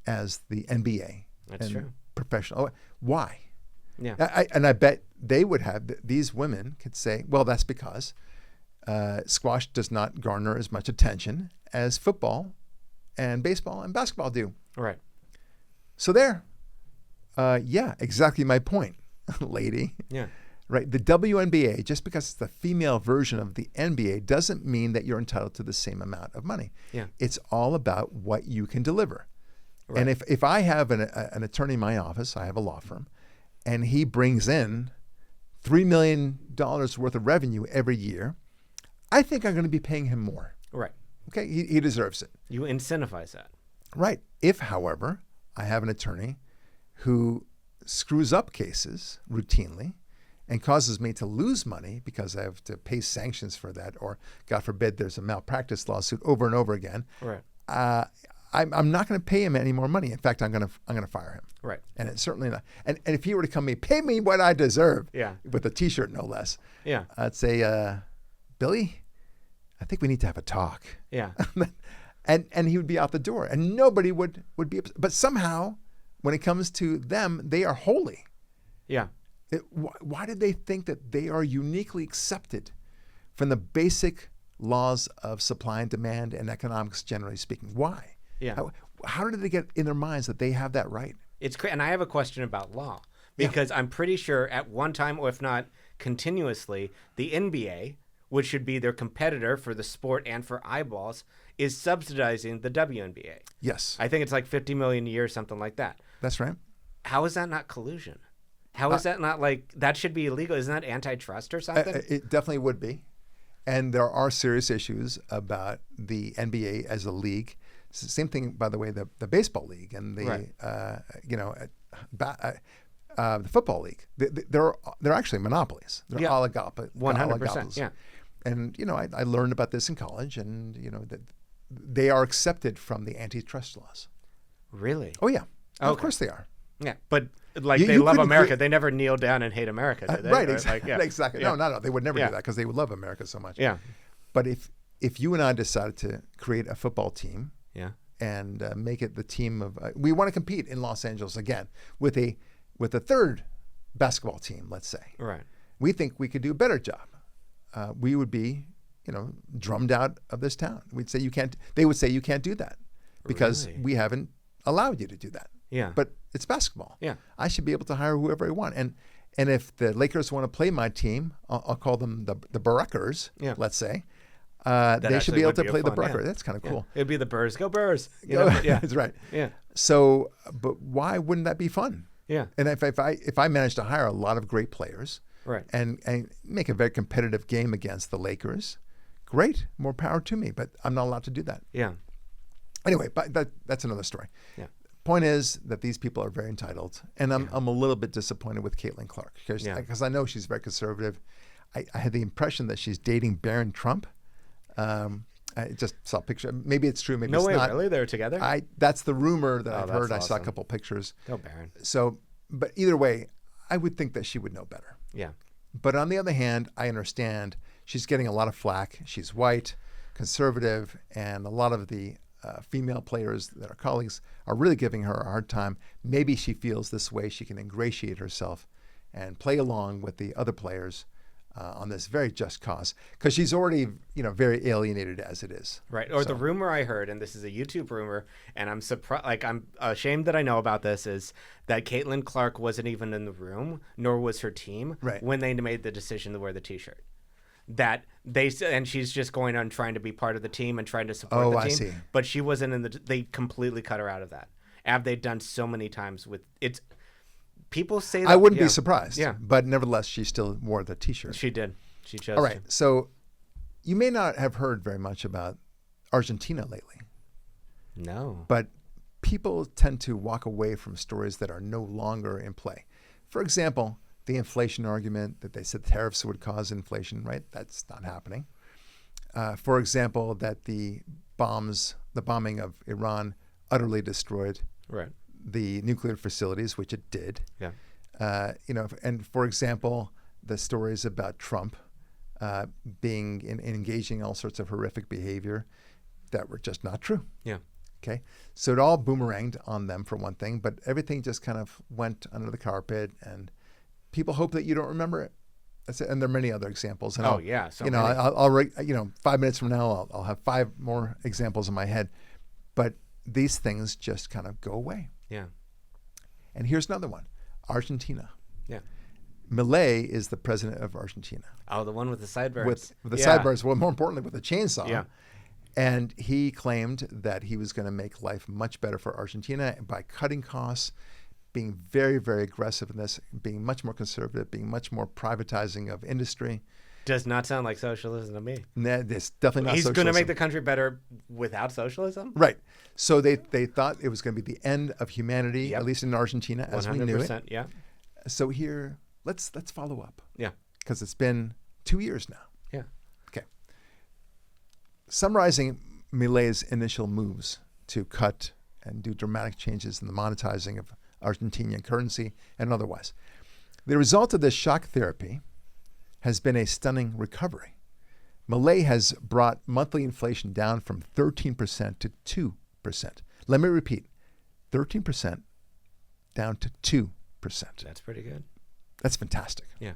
as the NBA? That's true. Professional. Why? Yeah. I bet they would have, these women could say, well, that's because squash does not garner as much attention as football and baseball and basketball do. Right. So there. Yeah, exactly my point, lady. Yeah. Right. The WNBA, just because it's the female version of the NBA, doesn't mean that you're entitled to the same amount of money. Yeah. It's all about what you can deliver. Right. And if I have an attorney in my office, I have a law firm, and he brings in $3 million worth of revenue every year, I think I'm going to be paying him more. Right. Okay. He deserves it. You incentivize that. Right. If, however, I have an attorney who screws up cases routinely and causes me to lose money because I have to pay sanctions for that, or God forbid there's a malpractice lawsuit over and over again. Right. I'm not going to pay him any more money. In fact, I'm going to fire him. Right. And it's certainly not. And if he were to come to me, pay me what I deserve. Yeah. With a T-shirt, no less. Yeah. I'd say, Billy, I think we need to have a talk. Yeah. and he would be out the door, and nobody would be upset. But somehow, when it comes to them, they are holy. Yeah. Why did they think that they are uniquely accepted from the basic laws of supply and demand and economics, generally speaking? Why? Yeah. How did they get in their minds that they have that right? It's and I have a question about law, because I'm pretty sure at one time, or if not continuously, the NBA, which should be their competitor for the sport and for eyeballs, is subsidizing the WNBA. Yes. I think it's like $50 million a year, something like that. That's right. How is that not collusion? How is that not that should be illegal? Isn't that antitrust or something? It definitely would be. And there are serious issues about the NBA as a league. Same thing, by the way, the baseball league and the the football league. They're actually monopolies. They're oligopolies. 100%. Yeah. And I learned about this in college, and that they are accepted from the antitrust laws. Really? Oh yeah. Okay. Of course they are. Yeah, but they love America. They never kneel down and hate America, do they? Right, exactly. Exactly. Yeah. No. They would never do that because they would love America so much. Yeah. But if you and I decided to create a football team, yeah, and make it the team of, we want to compete in Los Angeles again with a third basketball team, let's say. Right. We think we could do a better job. We would be, drummed out of this town. We'd say you can't. They would say you can't do that because we haven't allowed you to do that. Yeah. But it's basketball. Yeah. I should be able to hire whoever I want. And if the Lakers want to play my team, I'll call them the Barakers. Yeah. Let's say. They should be able to play the Barakers. That's kind of cool. It'd be the Burrs. Go Burrs. Yeah, that's right. Yeah. So, but why wouldn't that be fun? Yeah. And if I manage to hire a lot of great players, right, and make a very competitive game against the Lakers, great, more power to me. But I'm not allowed to do that. Yeah. Anyway, but that's another story. Yeah. Point is that these people are very entitled, and I'm a little bit disappointed with Caitlin Clark because I know she's very conservative. I had the impression that she's dating Barron Trump. I just saw a picture. Maybe it's true. Maybe it's not. No way, really? They're together? That's the rumor that I've heard. Awesome. I saw a couple pictures. Go Barron. So, but either way, I would think that she would know better. Yeah. But on the other hand, I understand she's getting a lot of flack. She's white, conservative, and a lot of the female players that are colleagues are really giving her a hard time. Maybe she feels this way she can ingratiate herself and play along with the other players on this very just cause, because she's already, very alienated as it is. Right. Or the rumor I heard, and this is a YouTube rumor, and I'm surprised, I'm ashamed that I know about this, is that Caitlin Clark wasn't even in the room, nor was her team, when they made the decision to wear the T-shirt. That and she's just going on trying to be part of the team and trying to support the team. I see. But she wasn't they completely cut her out of that. They've done so many times with it's. People say that. I wouldn't be surprised. Yeah. But nevertheless, she still wore the T-shirt. She did. She chose. All right. So you may not have heard very much about Argentina lately. No. But people tend to walk away from stories that are no longer in play. For example, the inflation argument that they said tariffs would cause inflation, right? That's not happening. For example, that the bombing of Iran utterly destroyed the nuclear facilities, which it did. Yeah. And for example, the stories about Trump being engaging in all sorts of horrific behavior that were just not true. Yeah. Okay. So it all boomeranged on them for one thing, but everything just kind of went under the carpet, and people hope that you don't remember it. That's it. And there are many other examples. And Oh, yeah, so you know, many. I'll 5 minutes from now, I'll have 5 more examples in my head. But these things just kind of go away. Yeah. And here's another one, Argentina. Yeah. Milei is the president of Argentina. Oh, the one with the sideburns. With the sideburns, well, more importantly, with the chainsaw. Yeah. And he claimed that he was going to make life much better for Argentina by cutting costs, being very, very aggressive in this, being much more conservative, being much more privatizing of industry. Does not sound like socialism to me. Nah, it's definitely not He's socialism. going to make the country better without socialism? Right. So they thought it was going to be the end of humanity, at least in Argentina, as we knew it. 100%, yeah. So here, let's follow up. Yeah. Because it's been 2 years now. Yeah. Okay. Summarizing Milei's initial moves to cut and do dramatic changes in the monetizing of Argentinian currency and otherwise. The result of this shock therapy has been a stunning recovery. Milei has brought monthly inflation down from 13% to 2%. Let me repeat, 13% down to 2%. That's pretty good. That's fantastic. Yeah.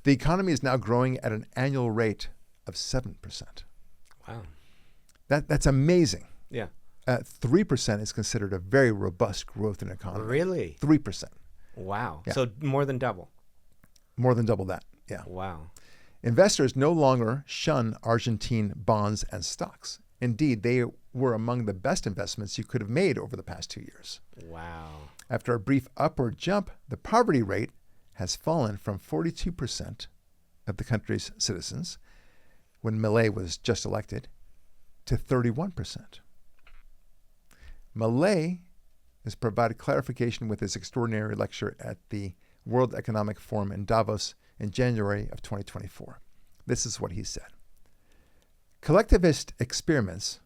The economy is now growing at an annual rate of 7%. Wow. That's amazing. Yeah. 3% is considered a very robust growth in the economy. Really? 3%. Wow. Yeah. So more than double. More than double that. Yeah. Wow. Investors no longer shun Argentine bonds and stocks. Indeed, they were among the best investments you could have made over the past 2 years. Wow. After a brief upward jump, the poverty rate has fallen from 42% of the country's citizens when Milei was just elected to 31%. Milei has provided clarification with his extraordinary lecture at the World Economic Forum in Davos in January of 2024. This is what he said. Collectivist experiments,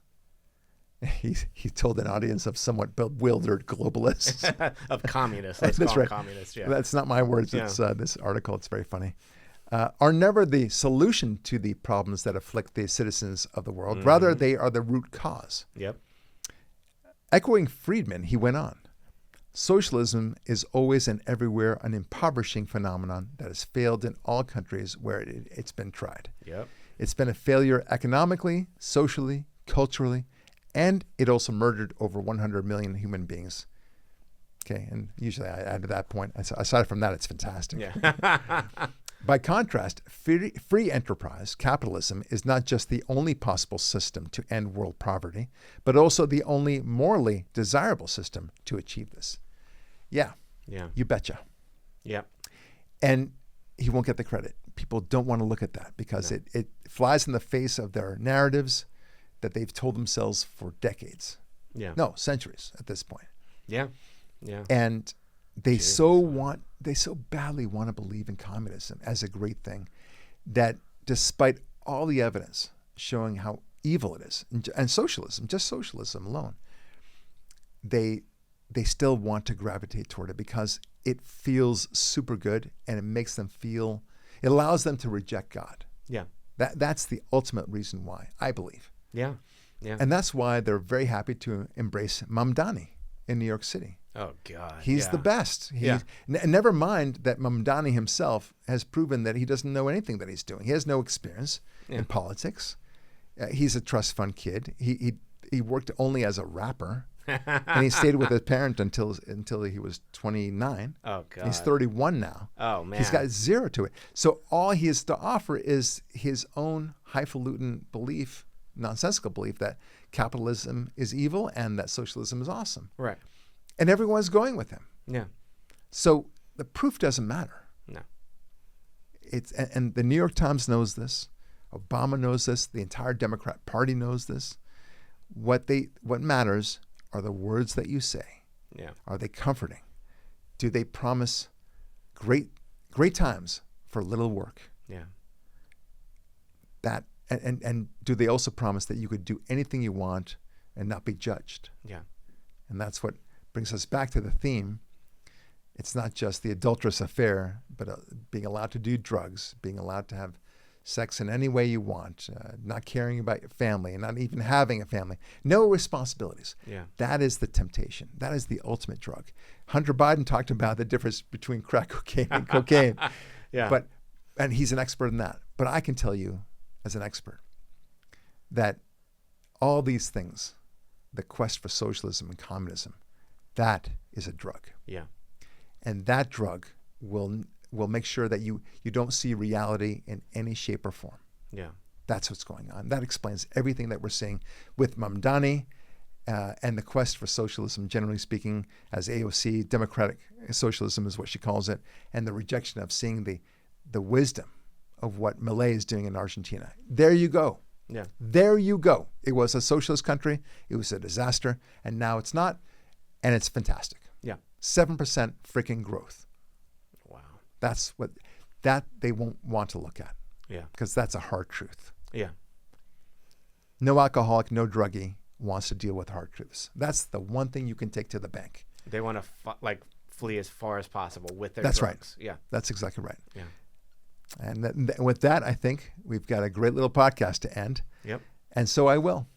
he told an audience of somewhat bewildered globalists. Of communists. Let's That's call right. them communists, yeah. That's not my words. Yeah. It's this article. It's very funny. Are never the solution to the problems that afflict the citizens of the world. Rather, they are the root cause. Yep. Echoing Friedman, he went on. Socialism is always and everywhere an impoverishing phenomenon that has failed in all countries where it's been tried. Yep. It's been a failure economically, socially, culturally, and it also murdered over 100 million human beings. Okay, and usually I add to that point, aside from that, it's fantastic. Yeah. By contrast, free enterprise, capitalism, is not just the only possible system to end world poverty, but also the only morally desirable system to achieve this. Yeah. Yeah. You betcha. Yeah. And he won't get the credit. People don't want to look at that because it flies in the face of their narratives that they've told themselves for decades. Yeah. No, centuries at this point. Yeah. Yeah. And they so badly want to believe in communism as a great thing that despite all the evidence showing how evil it is, and socialism, just socialism alone, they still want to gravitate toward it because it feels super good and it makes them feel, it allows them to reject God. Yeah. That's the ultimate reason why, I believe. Yeah. Yeah. And that's why they're very happy to embrace Mamdani in New York City. Oh, God. He's the best. Never mind that Mamdani himself has proven that he doesn't know anything that he's doing. He has no experience in politics. He's a trust fund kid. He worked only as a rapper, and he stayed with his parent until he was 29. Oh, God. He's 31 now. Oh, man. He's got zero to it. So all he has to offer is his own highfalutin belief, nonsensical belief that capitalism is evil and that socialism is awesome. Right. And everyone's going with him. Yeah. So the proof doesn't matter. No. And the New York Times knows this. Obama knows this. The entire Democrat Party knows this. What matters are the words that you say. Yeah. Are they comforting? Do they promise great times for little work? Yeah. And do they also promise that you could do anything you want and not be judged? Yeah. And that's what brings us back to the theme. It's not just the adulterous affair, but being allowed to do drugs, being allowed to have sex in any way you want, not caring about your family and not even having a family, no responsibilities. Yeah. That is the temptation. That is the ultimate drug. Hunter Biden talked about the difference between crack cocaine and cocaine. Yeah. And he's an expert in that. But I can tell you as an expert that all these things, the quest for socialism and communism, that is a drug. Yeah. And that drug will make sure that you don't see reality in any shape or form. Yeah. That's what's going on. That explains everything that we're seeing with Mamdani and the quest for socialism, generally speaking, as AOC, democratic socialism is what she calls it, and the rejection of seeing the wisdom of what Milei is doing in Argentina. There you go. Yeah. There you go. It was a socialist country. It was a disaster. And now it's not. And it's fantastic. Yeah. 7% freaking growth. Wow. That's what they won't want to look at. Yeah. Because that's a hard truth. Yeah. No alcoholic, no druggie wants to deal with hard truths. That's the one thing you can take to the bank. They want to flee as far as possible with their That's drugs. right. Yeah. That's exactly right. Yeah. And with that, I think we've got a great little podcast to end. Yep. And so I will.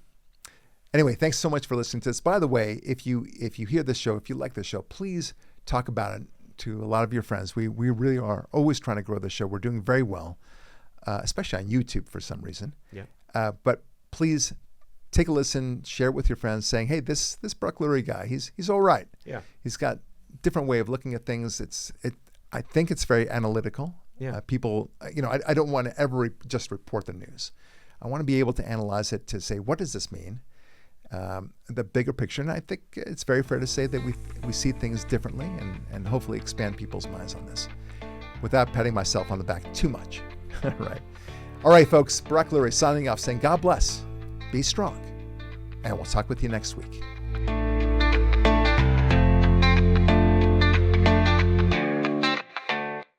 Anyway, thanks so much for listening to this. By the way, if you hear this show, if you like this show, please talk about it to a lot of your friends. We really are always trying to grow the show. We're doing very well, especially on YouTube for some reason. Yeah. But please take a listen, share it with your friends, saying, "Hey, this Barak Lurie guy, he's all right. Yeah. He's got different way of looking at things. I think it's very analytical. Yeah. People, I don't want to ever just report the news. I want to be able to analyze it to say, what does this mean? The bigger picture. And I think it's very fair to say that we see things differently and hopefully expand people's minds on this without patting myself on the back too much. Right. All right, folks. Barak Lurie signing off saying, God bless, be strong, and we'll talk with you next week.